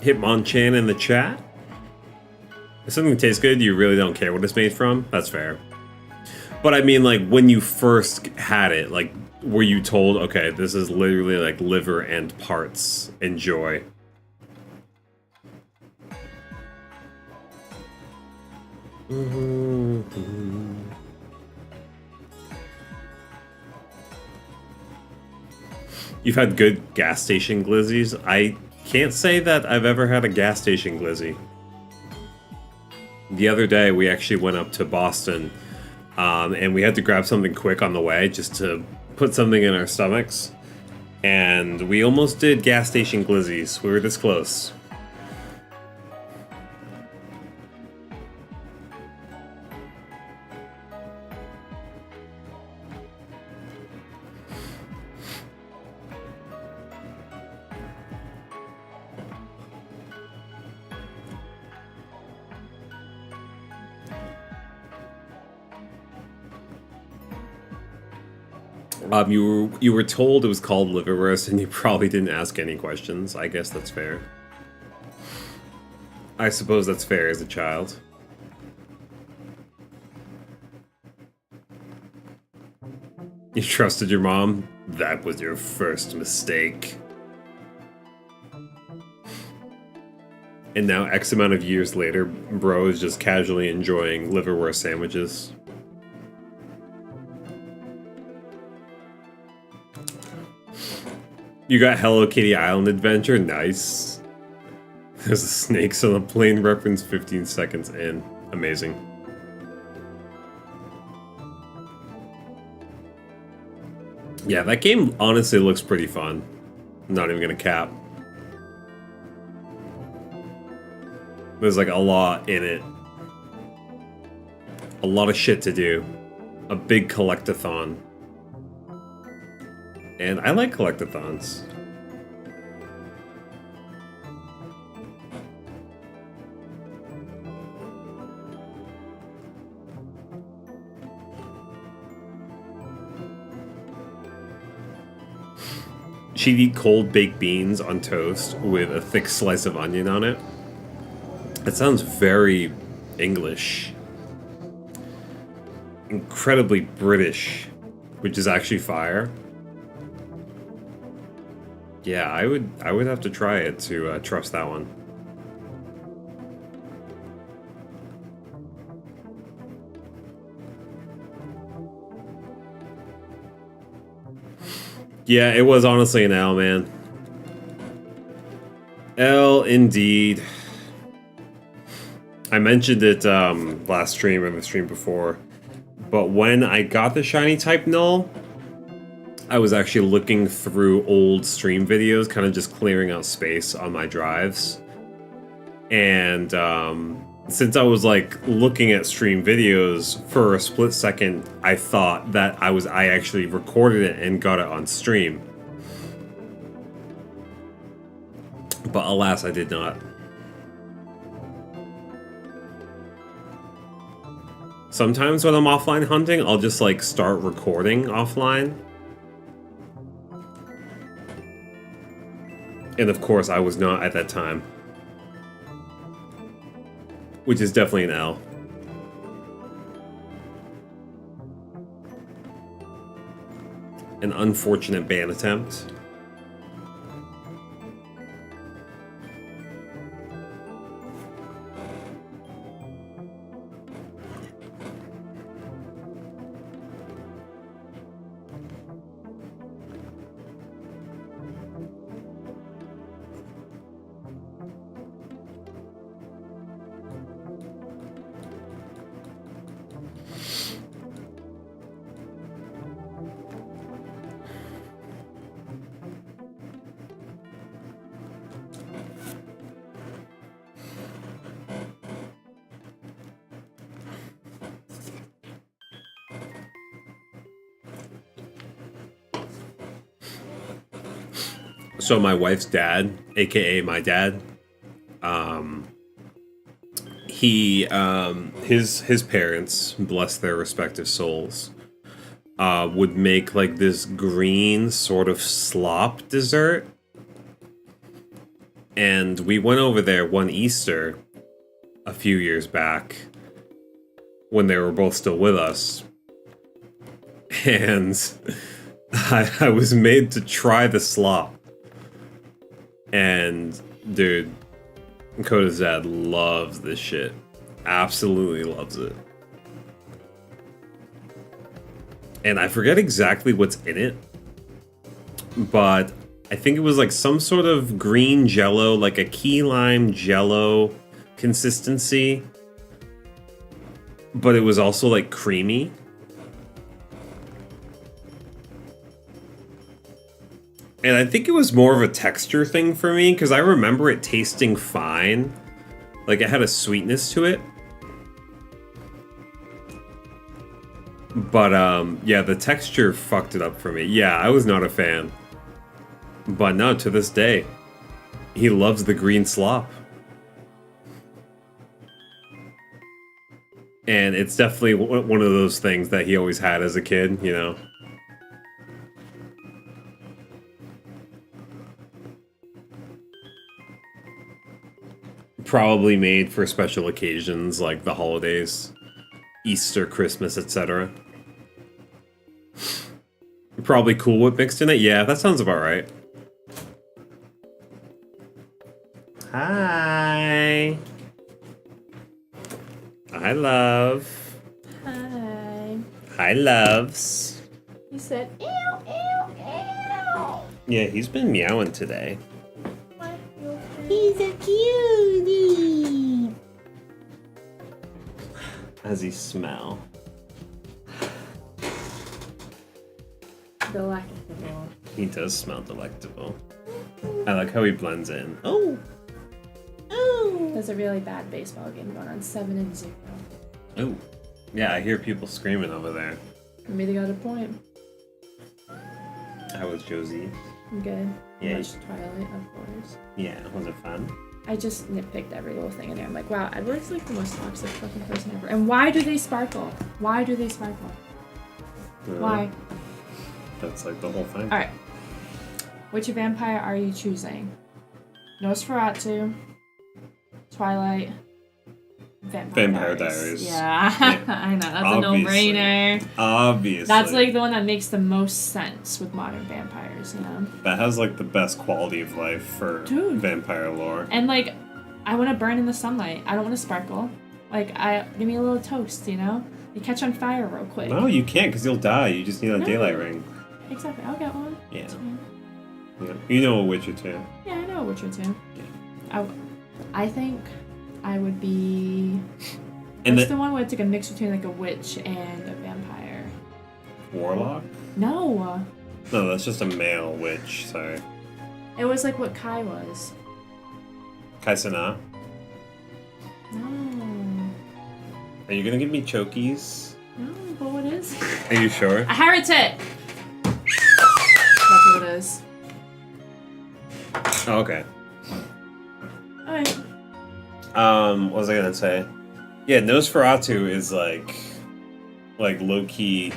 Hitmonchan in the chat. If something tastes good, you really don't care what it's made from? That's fair. But I mean, like, when you first had it, like, were you told, okay, this is literally like liver and parts, enjoy? You've had good gas station glizzies? I can't say that I've ever had a gas station glizzy. The other day, we actually went up to Boston, and we had to grab something quick on the way just to put something in our stomachs. And we almost did gas station glizzies. We were this close. You were told it was called liverwurst, and you probably didn't ask any questions. I guess that's fair. I suppose that's fair as a child. You trusted your mom? That was your first mistake. And now, X amount of years later, bro is just casually enjoying liverwurst sandwiches. You got Hello Kitty Island Adventure? Nice. There's a snakes on a plane reference 15 seconds in. Amazing. Yeah, that game honestly looks pretty fun. I'm not even gonna cap. There's like a lot in it. A lot of shit to do. A big collectathon. And I like collectathons. She'd eat cold baked beans on toast with a thick slice of onion on it. That sounds very English. Incredibly British, which is actually fire. Yeah, I would have to try it to trust that one. Yeah, it was honestly an L, man. L indeed. I mentioned it last stream or the stream before, but when I got the shiny type null, I was actually looking through old stream videos, kind of just clearing out space on my drives. And since I was like looking at stream videos for a split second, I thought that I actually recorded it and got it on stream. But alas, I did not. Sometimes when I'm offline hunting, I'll just like start recording offline. And of course, I was not at that time. Which is definitely an L. an unfortunate ban attempt. So my wife's dad, aka my dad, his parents, bless their respective souls, would make like this green sort of slop dessert. And we went over there one Easter a few years back when they were both still with us. And I was made to try the slop. And, dude, Coda's dad loves this shit. Absolutely loves it. And I forget exactly what's in it. But I think it was like some sort of green jello, like a key lime jello consistency. But it was also like creamy. And I think it was more of a texture thing for me, because I remember it tasting fine. Like, it had a sweetness to it. But, yeah, the texture fucked it up for me. Yeah, I was not a fan. But no, to this day, he loves the green slop. And it's definitely one of those things that he always had as a kid, you know? Probably made for special occasions like the holidays, Easter, Christmas, etc. Probably Cool Whip mixed in it. Yeah, that sounds about right. Hi. Hi, love. Hi. Hi, loves. He said, ew, ew, ew. Yeah, he's been meowing today. What? He's a cutie. How's he smell? Delectable. He does smell delectable. I like how he blends in. Oh! There's a really bad baseball game going on, 7-0. Oh. Yeah, I hear people screaming over there. Maybe they got a point. How was Josie? I'm good. Yeah. Watched Twilight, of course. Yeah, was it fun? I just nitpicked every little thing in there. I'm like, wow, Edward's like the most toxic fucking person ever. And why do they sparkle? Why do they sparkle? Why? That's like the whole thing. Alright. Which vampire are you choosing? Nosferatu, Twilight, Vampire Diaries. Yeah, I know. That's Obviously. a no-brainer. Obviously. That's like the one that makes the most sense with modern vampires, you know? That has like the best quality of life for Dude. vampire lore. And like, I want to burn in the sunlight. I don't want to sparkle. Like, give me a little toast, you know? You catch on fire real quick. No, you can't because you'll die. You just need a No. daylight ring. Exactly. I'll get one. Yeah. It's fine. Yeah. You know a Witcher too. Yeah, I know a Witcher too. Yeah. I think I would be... And What's the the one where it's like a mix between like a witch and a vampire? Warlock? No! No, that's just a male witch. Sorry. It was like what Kai was. Kaisana. No. Are you gonna give me chokies? No, but what is it? Are you sure? A heretic! That's what it is. Oh, okay. Alright. What was I gonna say? Yeah, Nosferatu is like low-key,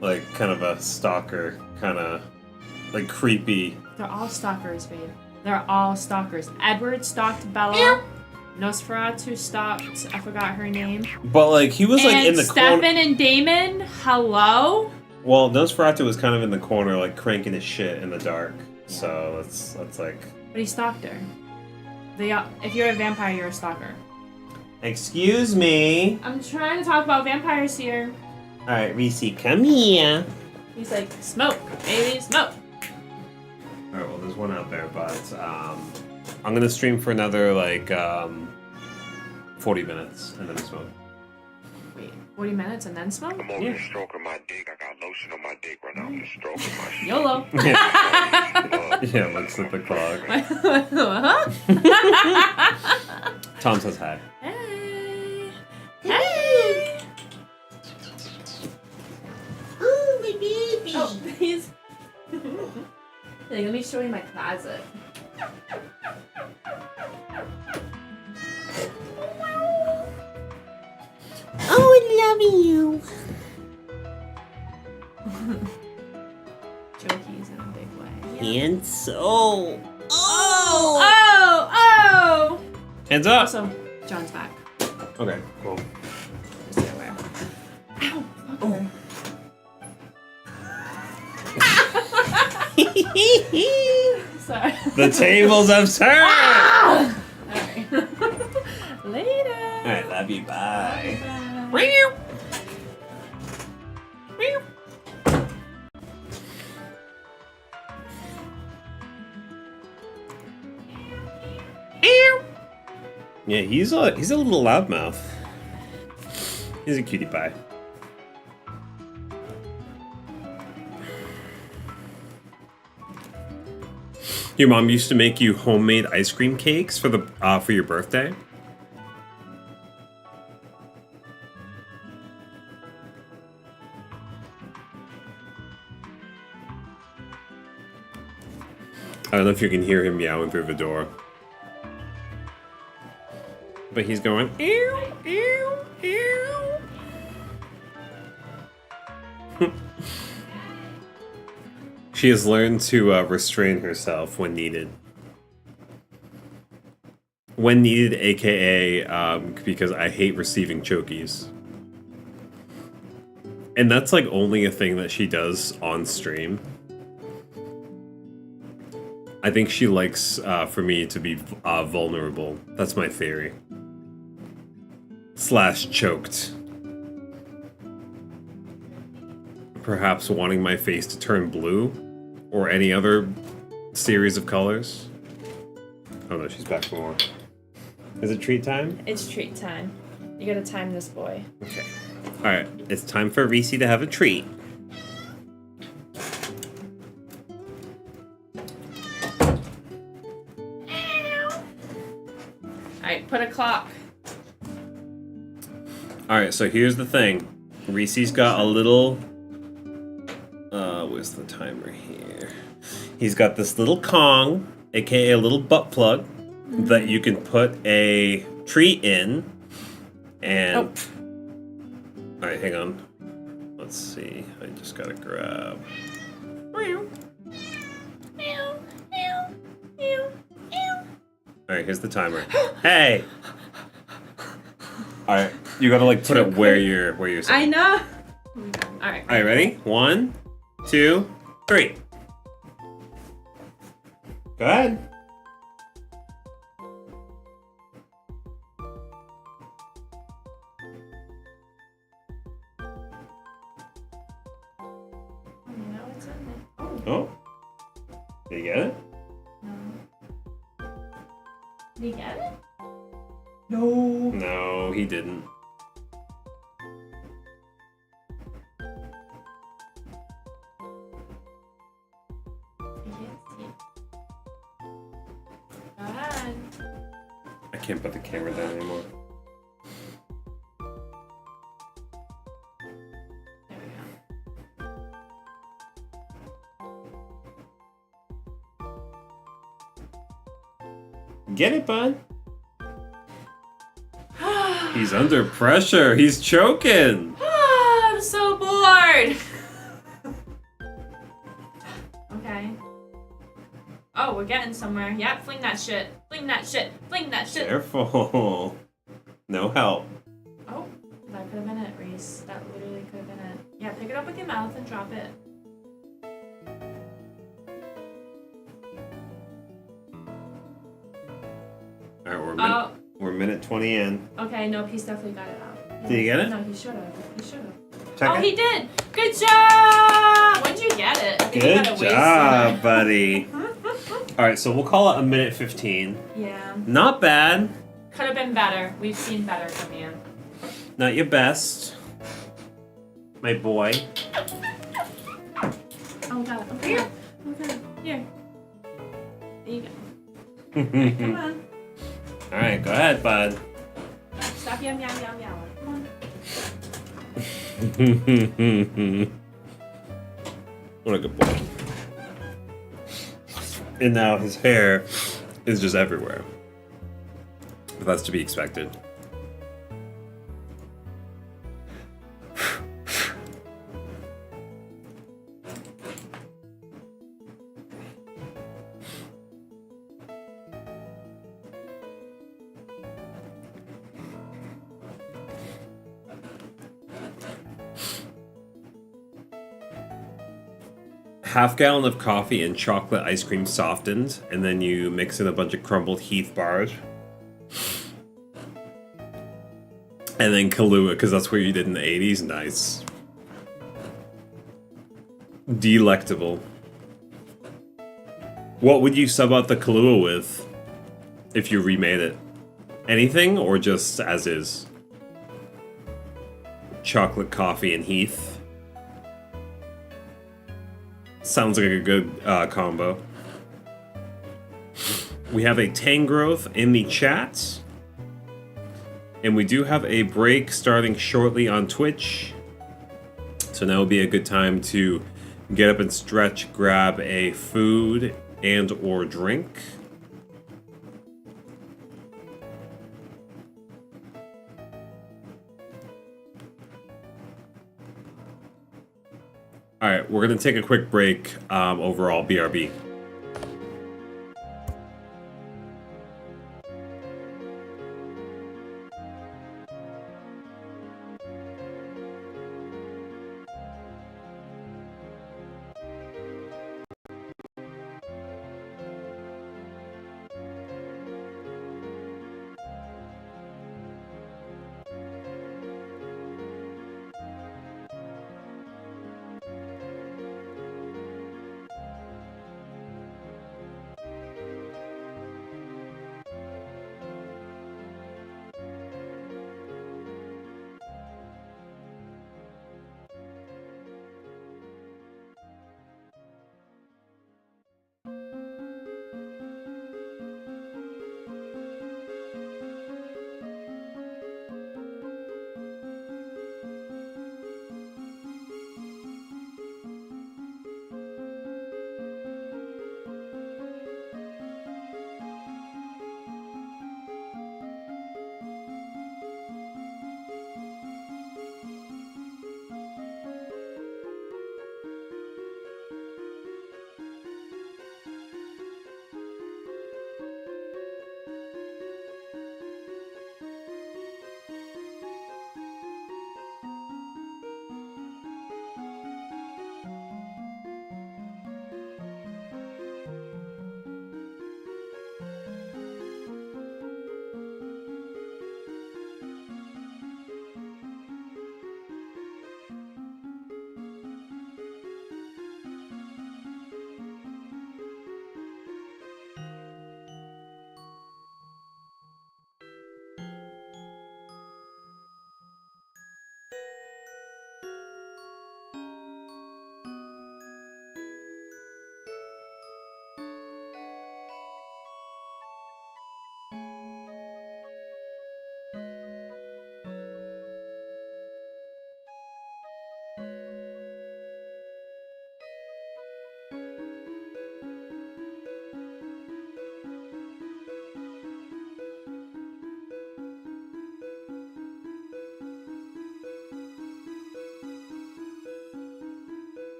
like kind of a stalker, kind of like creepy. They're all stalkers, babe. They're all stalkers. Edward stalked Bella. Nosferatu stalked, I forgot her name. But like he was like and in the Stefan corner. and Damon, hello? Well, Nosferatu was kind of in the corner, like cranking his shit in the dark. So that's like. But he stalked her. If you're a vampire, you're a stalker. Excuse me. I'm trying to talk about vampires here. All right, Reese, come here. He's like, smoke, baby, smoke. All right, well, there's one out there, but I'm gonna stream for another like 40 minutes and then smoke. Wait, 40 minutes and then smoke? I'm over here stroking my dick. I got lotion on my dick right now. I'm just stroking my shit. YOLO. Yeah, looks at the clock. Huh? Tom says hi. Hey. Hey. Ooh, my baby. Oh, please. Like, let me show you my closet. Oh, I love you. Jokies in a big way. And so. Oh! Hands up. Also, John's back. Okay, cool. Just so you're aware. Ow! Oh. Sorry. The tables have turned. Alright. Later. All right, love you. Bye. Bye. Yeah, he's a little loudmouth. He's a cutie pie. Your mom used to make you homemade ice cream cakes for your birthday. I don't know if you can hear him meowing through the door. But he's going, ew, ew, ew. She has learned to restrain herself when needed. When needed, aka because I hate receiving chokies. And that's like only a thing that she does on stream. I think she likes for me to be vulnerable. That's my theory. / choked. Perhaps wanting my face to turn blue, or any other series of colors. Oh no, she's back for more. Is it treat time? It's treat time. You gotta time this boy. Okay. Alright, it's time for Reese to have a treat. Alright, put a clock. Alright, so here's the thing. Reese's got a little... where's the timer here? He's got this little Kong, aka a little butt plug, that you can put a treat in. And... Alright, hang on. Let's see. I just gotta grab... Alright, here's the timer. Hey! Alright, you gotta like put it where you're I sitting. know. Alright. Alright, ready? 1, 2, 3. Go ahead. Now it's in there. Oh. Did you get it? Did you get it? No, he didn't. I can't see it. Go ahead. I can't put the camera down anymore. There we go. Get it, bud. He's under pressure. He's choking. I'm so bored. Okay. Oh, we're getting somewhere. Yep, fling that shit. Fling that shit. Fling that shit. Careful. No help. Oh, did I could have been it, Reese. That literally could have been it. Yeah, pick it up with your mouth and drop it. Alright, we're minute 20 in. Okay, nope, he's definitely got it out. Yeah. Did he get it? No, he should have. He should have. Check it. He did! Good job! When did you get it? I think you Good got it way job, sooner. buddy. Alright, so we'll call it a minute 15. Yeah. Not bad. Could have been better. We've seen better from you. Not your best. My boy. Oh god. Oh god. Oh god. Here. There you go. Come on. Alright, go ahead, bud. Stop yum yum yum yum. Come on. What a good boy. And now his hair is just everywhere. But that's to be expected. Half gallon of coffee and chocolate ice cream softened, and then you mix in a bunch of crumbled Heath bars. And then Kahlua, because that's what you did in the 80s. Nice. Delectable. What would you sub out the Kahlua with if you remade it? Anything, or just as is? Chocolate, coffee, and Heath. Sounds like a good combo. We have a Tangrowth in the chat. And we do have a break starting shortly on Twitch. So now would be a good time to get up and stretch, grab a food and or drink. Alright, we're going to take a quick break overall, BRB.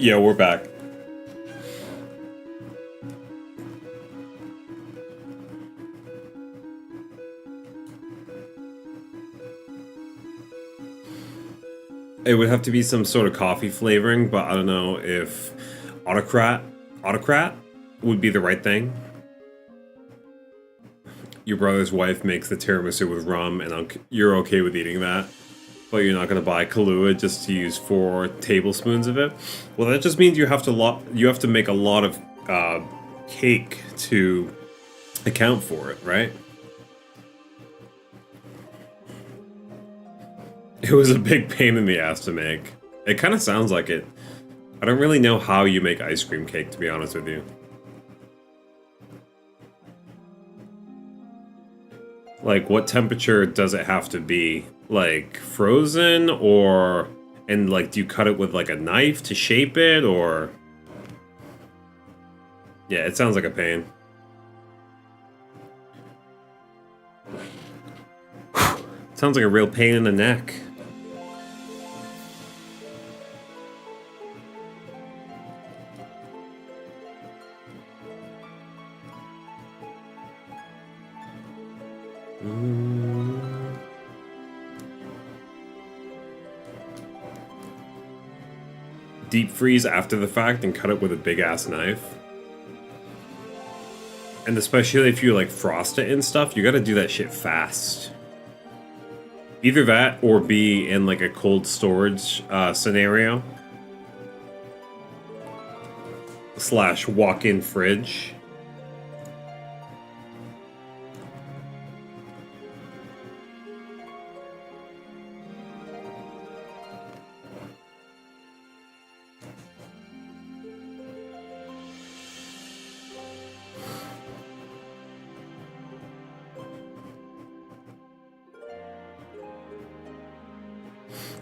Yeah, we're back. It would have to be some sort of coffee flavoring, but I don't know if autocrat would be the right thing. Your brother's wife makes the tiramisu with rum, and you're okay with eating that, but you're not going to buy Kahlua just to use 4 tablespoons of it. Well, that just means you have to make a lot of cake to account for it, right? It was a big pain in the ass to make. It kind of sounds like it. I don't really know how you make ice cream cake, to be honest with you. Like, what temperature does it have to be? Like, frozen, or... And, like, do you cut it with, like, a knife to shape it, or... Yeah, it sounds like a pain. Sounds like a real pain in the neck. Deep freeze after the fact and cut it with a big ass knife. And especially if you like frost it and stuff, you gotta do that shit fast. Either that or be in like a cold storage scenario. / walk-in fridge.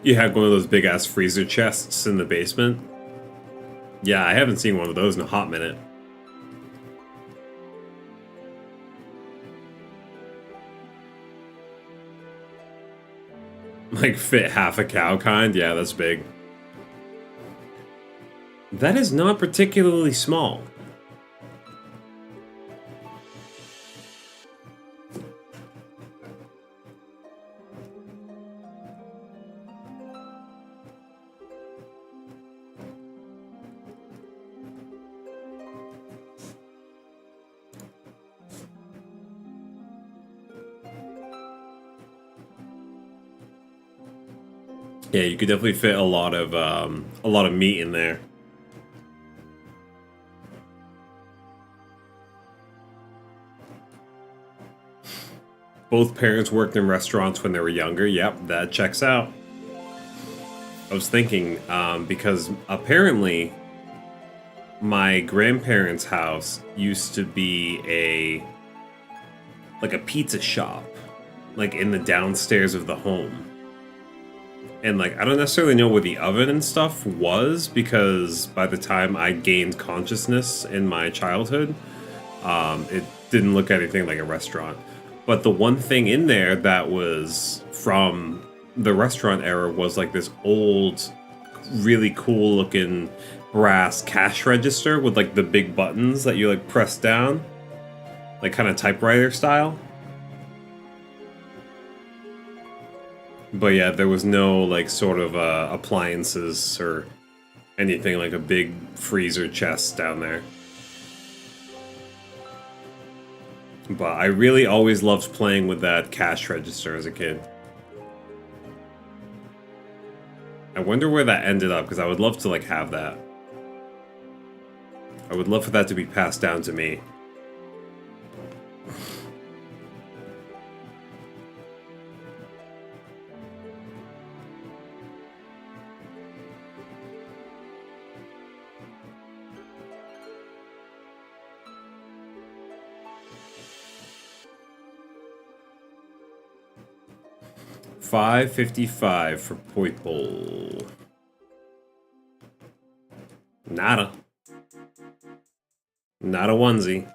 You have one of those big ass freezer chests in the basement? Yeah, I haven't seen one of those in a hot minute. Like fit half a cow kind? Yeah, that's big. That is not particularly small. Yeah, you could definitely fit a lot of meat in there. Both parents worked in restaurants when they were younger. Yep, that checks out. I was thinking, because apparently my grandparents' house used to be like a pizza shop, like in the downstairs of the home. And like, I don't necessarily know where the oven and stuff was, because by the time I gained consciousness in my childhood, it didn't look anything like a restaurant. But the one thing in there that was from the restaurant era was like this old, really cool looking brass cash register with like the big buttons that you like press down, like kind of typewriter style. But yeah, there was no like sort of appliances or anything like a big freezer chest down there. But I really always loved playing with that cash register as a kid. I wonder where that ended up, because I would love to like have that. I would love for that to be passed down to me. $5.55 for poipole. Nada. Not a onesie.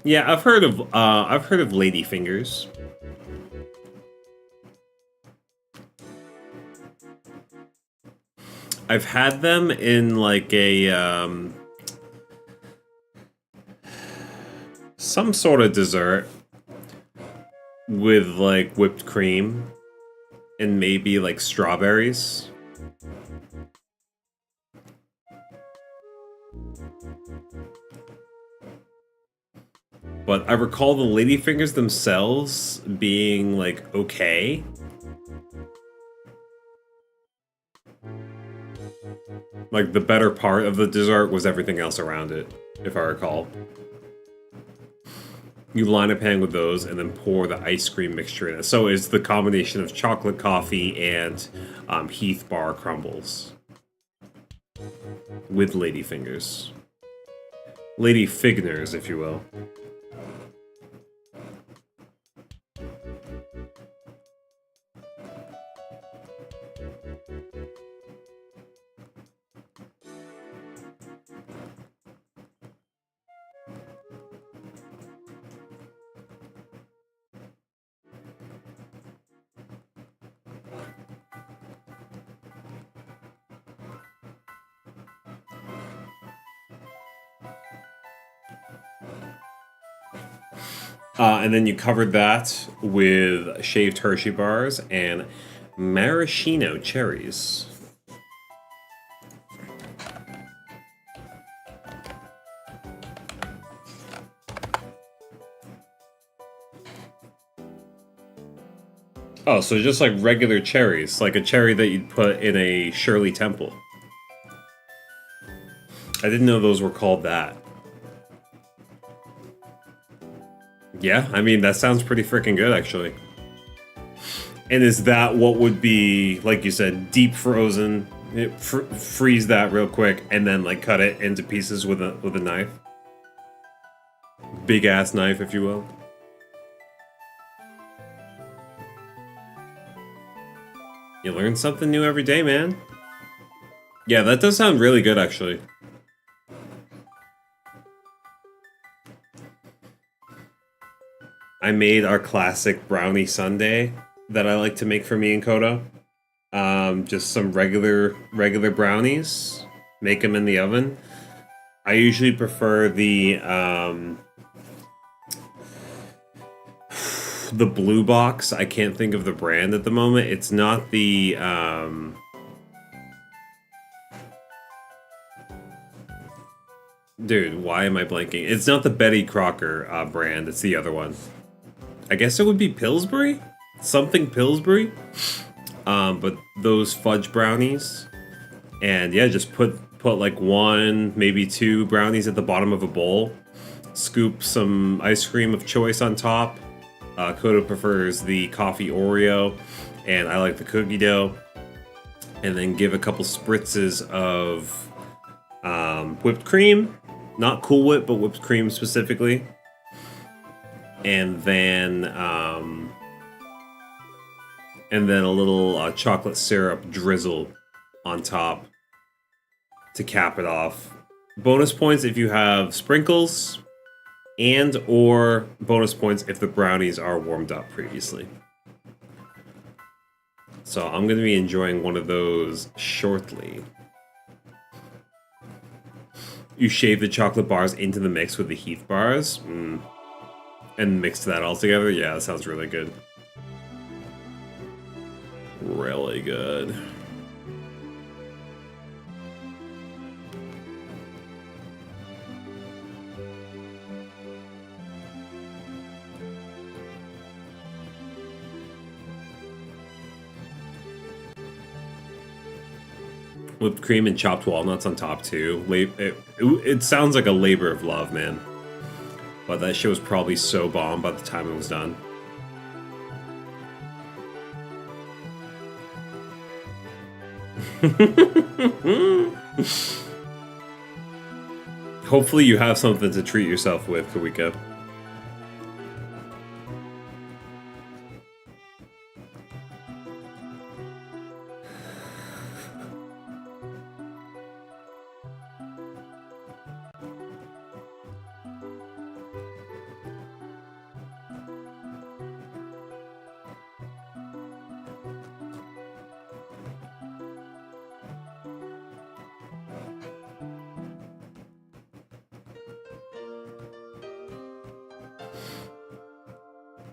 Yeah, I've heard of lady fingers. I've had them in like a some sort of dessert with like whipped cream and maybe like strawberries. But I recall the ladyfingers themselves being like okay. Like the better part of the dessert was everything else around it, if I recall. You line a pan with those and then pour the ice cream mixture in it. So it's the combination of chocolate coffee and Heath bar crumbles with ladyfingers. Lady Figners, if you will. And then you covered that with shaved Hershey bars and maraschino cherries. Oh, so just like regular cherries, like a cherry that you'd put in a Shirley Temple. I didn't know those were called that. Yeah, I mean, that sounds pretty freaking good, actually. And is that what would be, like you said, deep frozen? Freeze that real quick, and then like cut it into pieces with a knife. Big ass knife, if you will. You learn something new every day, man. Yeah, that does sound really good, actually. I made our classic brownie sundae that I like to make for me and Kodo. Just some regular brownies. Make them in the oven. I usually prefer the blue box. I can't think of the brand at the moment. It's not the dude, why am I blanking? It's not the Betty Crocker brand. It's the other one. I guess it would be Pillsbury? Something Pillsbury? But those fudge brownies. And yeah, just put like one, maybe two brownies at the bottom of a bowl. Scoop some ice cream of choice on top. Kodo prefers the coffee Oreo, and I like the cookie dough. And then give a couple spritzes of whipped cream. Not Cool Whip, but whipped cream specifically. And then a little chocolate syrup drizzle on top to cap it off. Bonus points if you have sprinkles, and or bonus points if the brownies are warmed up previously. So I'm going to be enjoying one of those shortly. You shave the chocolate bars into the mix with the Heath bars. And mix that all together? Yeah, that sounds really good. Really good. Whipped cream and chopped walnuts on top too. It sounds like a labor of love, man. But that shit was probably so bomb by the time it was done. Hopefully you have something to treat yourself with, Kawika.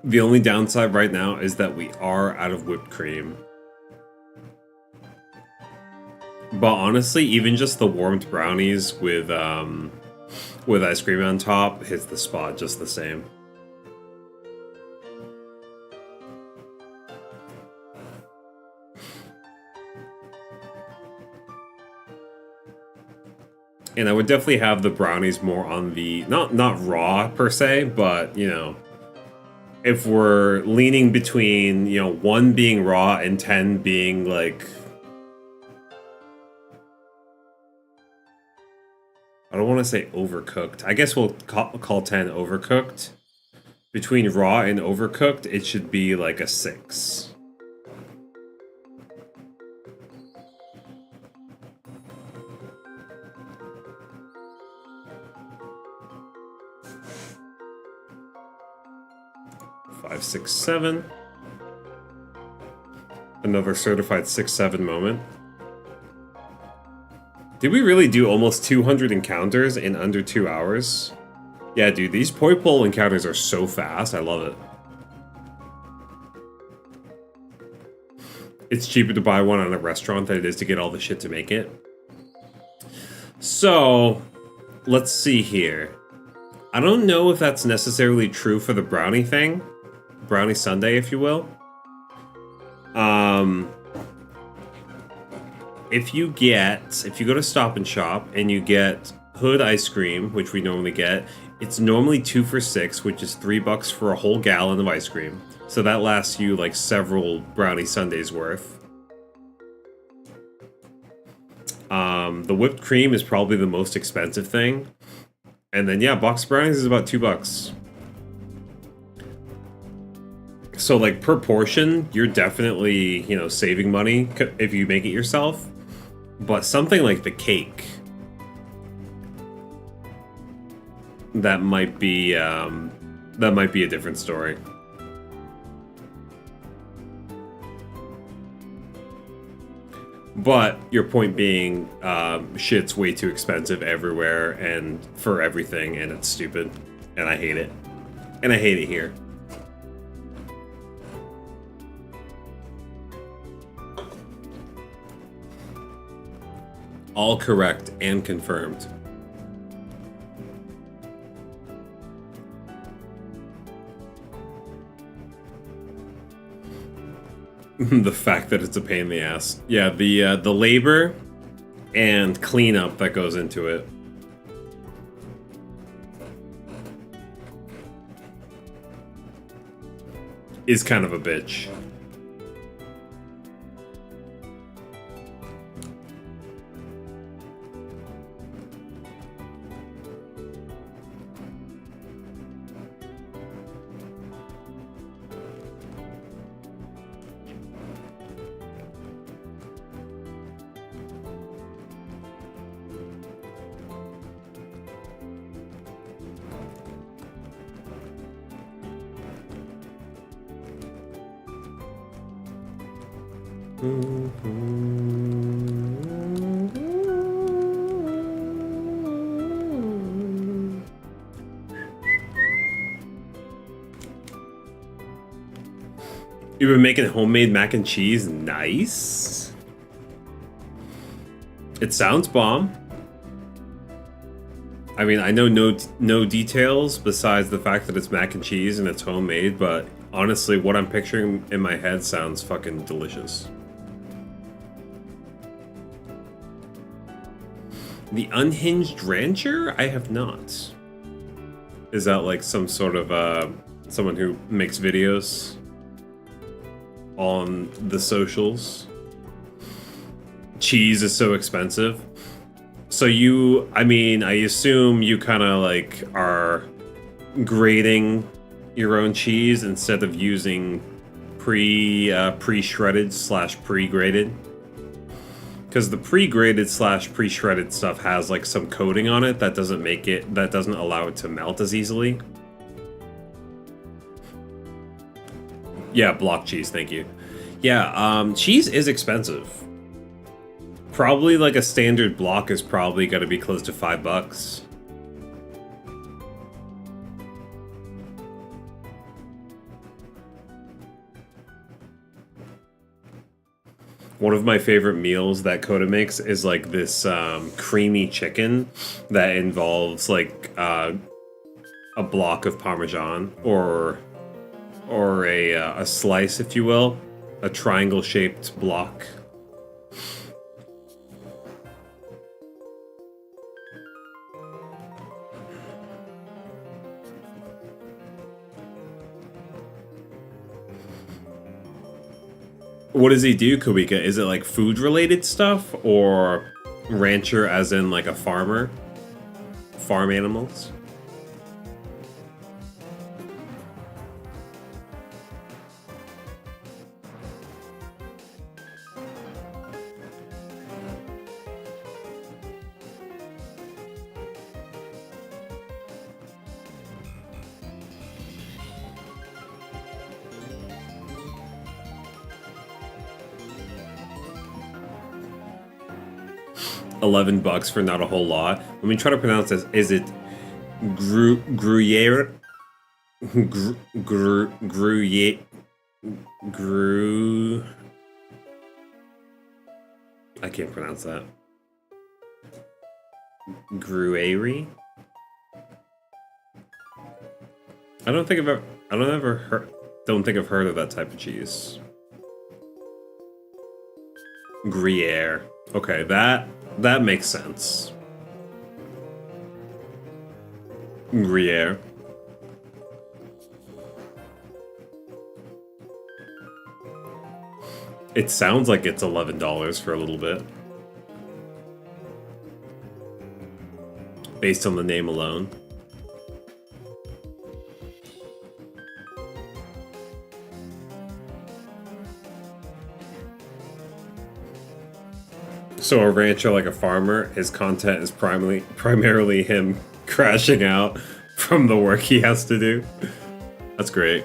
The only downside right now is that we are out of whipped cream. But honestly, even just the warmed brownies with ice cream on top hits the spot just the same. And I would definitely have the brownies more on the not raw per se, but you know, if we're leaning between, you know, 1 being raw and 10 being like, I don't want to say overcooked. I guess we'll call 10 overcooked. Between raw and overcooked, it should be like a 6. Five, 6, 7. Another certified 6-7 moment. Did we really do almost 200 encounters in under 2 hours? Yeah, dude, these poipole encounters are so fast. I love it. It's cheaper to buy one on a restaurant than it is to get all the shit to make it. So, let's see here. I don't know if that's necessarily true for the brownie thing. Brownie sundae, if you will. If you go to Stop and Shop and you get Hood ice cream, which we normally get, it's normally 2 for $6, which is $3 for a whole gallon of ice cream. So that lasts you like several brownie sundaes worth. The whipped cream is probably the most expensive thing. And then yeah, box brownies is about $2. So like per portion, you're definitely, you know, saving money if you make it yourself. But something like the cake, that might be a different story. But your point being, shit's way too expensive everywhere and for everything, and it's stupid, and I hate it, and I hate it here. All correct and confirmed. The fact that it's a pain in the ass. Yeah, the labor and cleanup that goes into it. Is kind of a bitch. You've been making homemade mac and cheese? Nice. It sounds bomb. I mean, I know no details besides the fact that it's mac and cheese and it's homemade, but honestly, what I'm picturing in my head sounds fucking delicious. The Unhinged Rancher? I have not. Is that like some sort of someone who makes videos on the socials? Cheese is so expensive. So I assume you kind of like are grating your own cheese instead of using pre-shredded / pre-grated. Because the pre-grated / pre-shredded stuff has like some coating on it that doesn't allow it to melt as easily. Yeah, block cheese, thank you. Yeah, cheese is expensive. Probably like a standard block is probably gonna be close to $5. One of my favorite meals that Coda makes is like this creamy chicken that involves like a block of Parmesan or a slice, if you will, a triangle-shaped block. What does he do, Kawika? Is it like food-related stuff, or rancher as in like a farmer? Farm animals? $11 for not a whole lot. Let me try to pronounce this. Is it Gruyere? Gruyere? I can't pronounce that. Gruyere? I don't think I've heard of that type of cheese. Gruyere. Okay, that makes sense. Gruyere. It sounds like it's $11 for a little bit. Based on the name alone. So a rancher like a farmer, his content is primarily him crashing out from the work he has to do. That's great.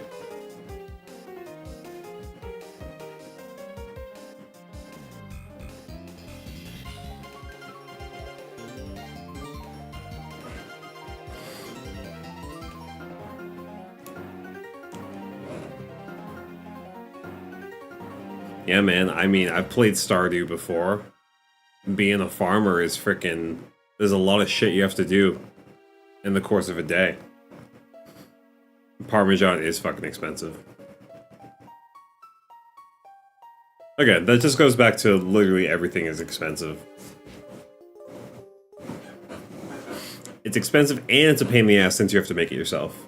Yeah, man, I mean, I've played Stardew before. Being a farmer is freaking... There's a lot of shit you have to do in the course of a day. Parmesan is fucking expensive. Again, that just goes back to literally everything is expensive. It's expensive and it's a pain in the ass since you have to make it yourself.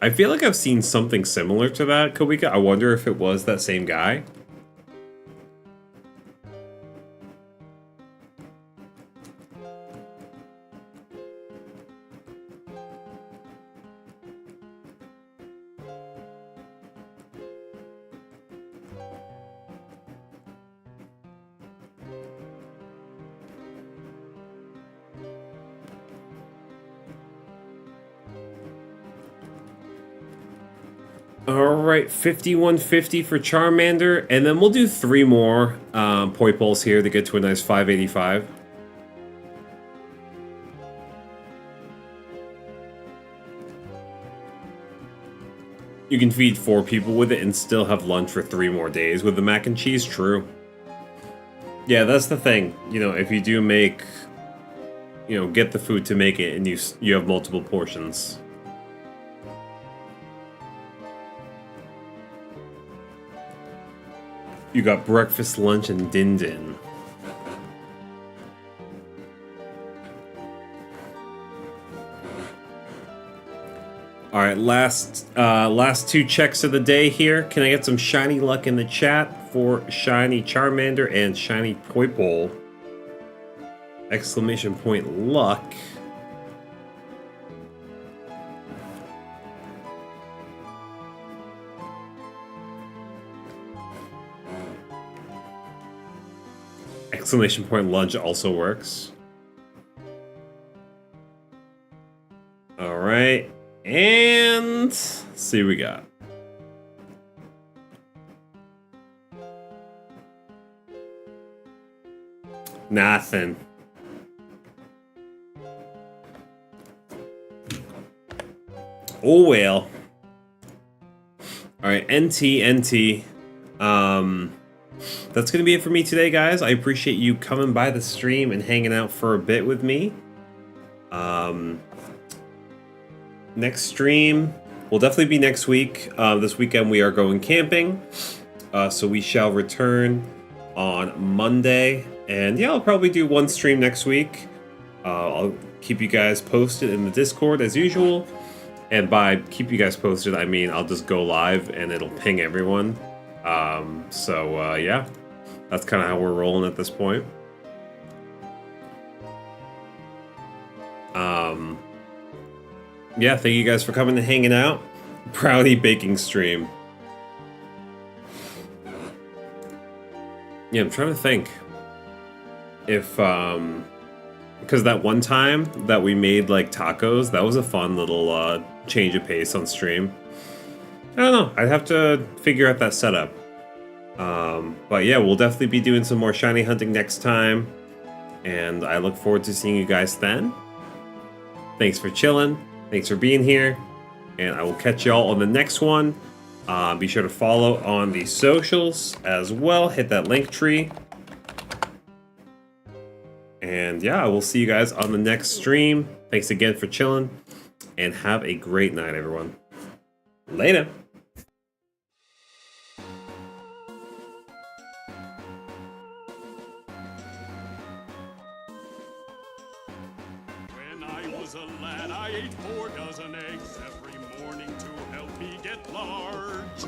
I feel like I've seen something similar to that, Kawika. I wonder if it was that same guy. Alright, 5150 for Charmander, and then we'll do 3 more poipoles here to get to a nice 585. You can feed 4 people with it and still have lunch for 3 more days with the mac and cheese, true. Yeah, that's the thing. You know, if you do make, you know, get the food to make it and you have multiple portions. You got breakfast, lunch, and din din. All right, last two checks of the day here. Can I get some shiny luck in the chat for shiny Charmander and shiny Poipole? Exclamation point luck. Exclamation point lunch also works. All right. And let's see what we got. Nothing. Oh well. All right, NT. That's gonna be it for me today, guys. I appreciate you coming by the stream and hanging out for a bit with me. Next stream will definitely be next week. This weekend we are going camping, so we shall return on Monday. And yeah, I'll probably do one stream next week. I'll keep you guys posted in the Discord as usual. And by keep you guys posted, I mean I'll just go live and it'll ping everyone. Yeah, that's kind of how we're rolling at this point. Yeah, thank you guys for coming and hanging out. Brownie baking stream. Yeah, I'm trying to think if because that one time that we made like tacos, that was a fun little change of pace on stream. I don't know, I'd have to figure out that setup. But yeah, we'll definitely be doing some more shiny hunting next time, and I look forward to seeing you guys then. Thanks for chilling. Thanks for being here, and I will catch y'all on the next one. Be sure to follow on the socials as well. Hit that link tree. And yeah, I will see you guys on the next stream. Thanks again for chilling, and have a great night, everyone. Later. When I was a lad, I ate 4 dozen eggs every morning to help me get large.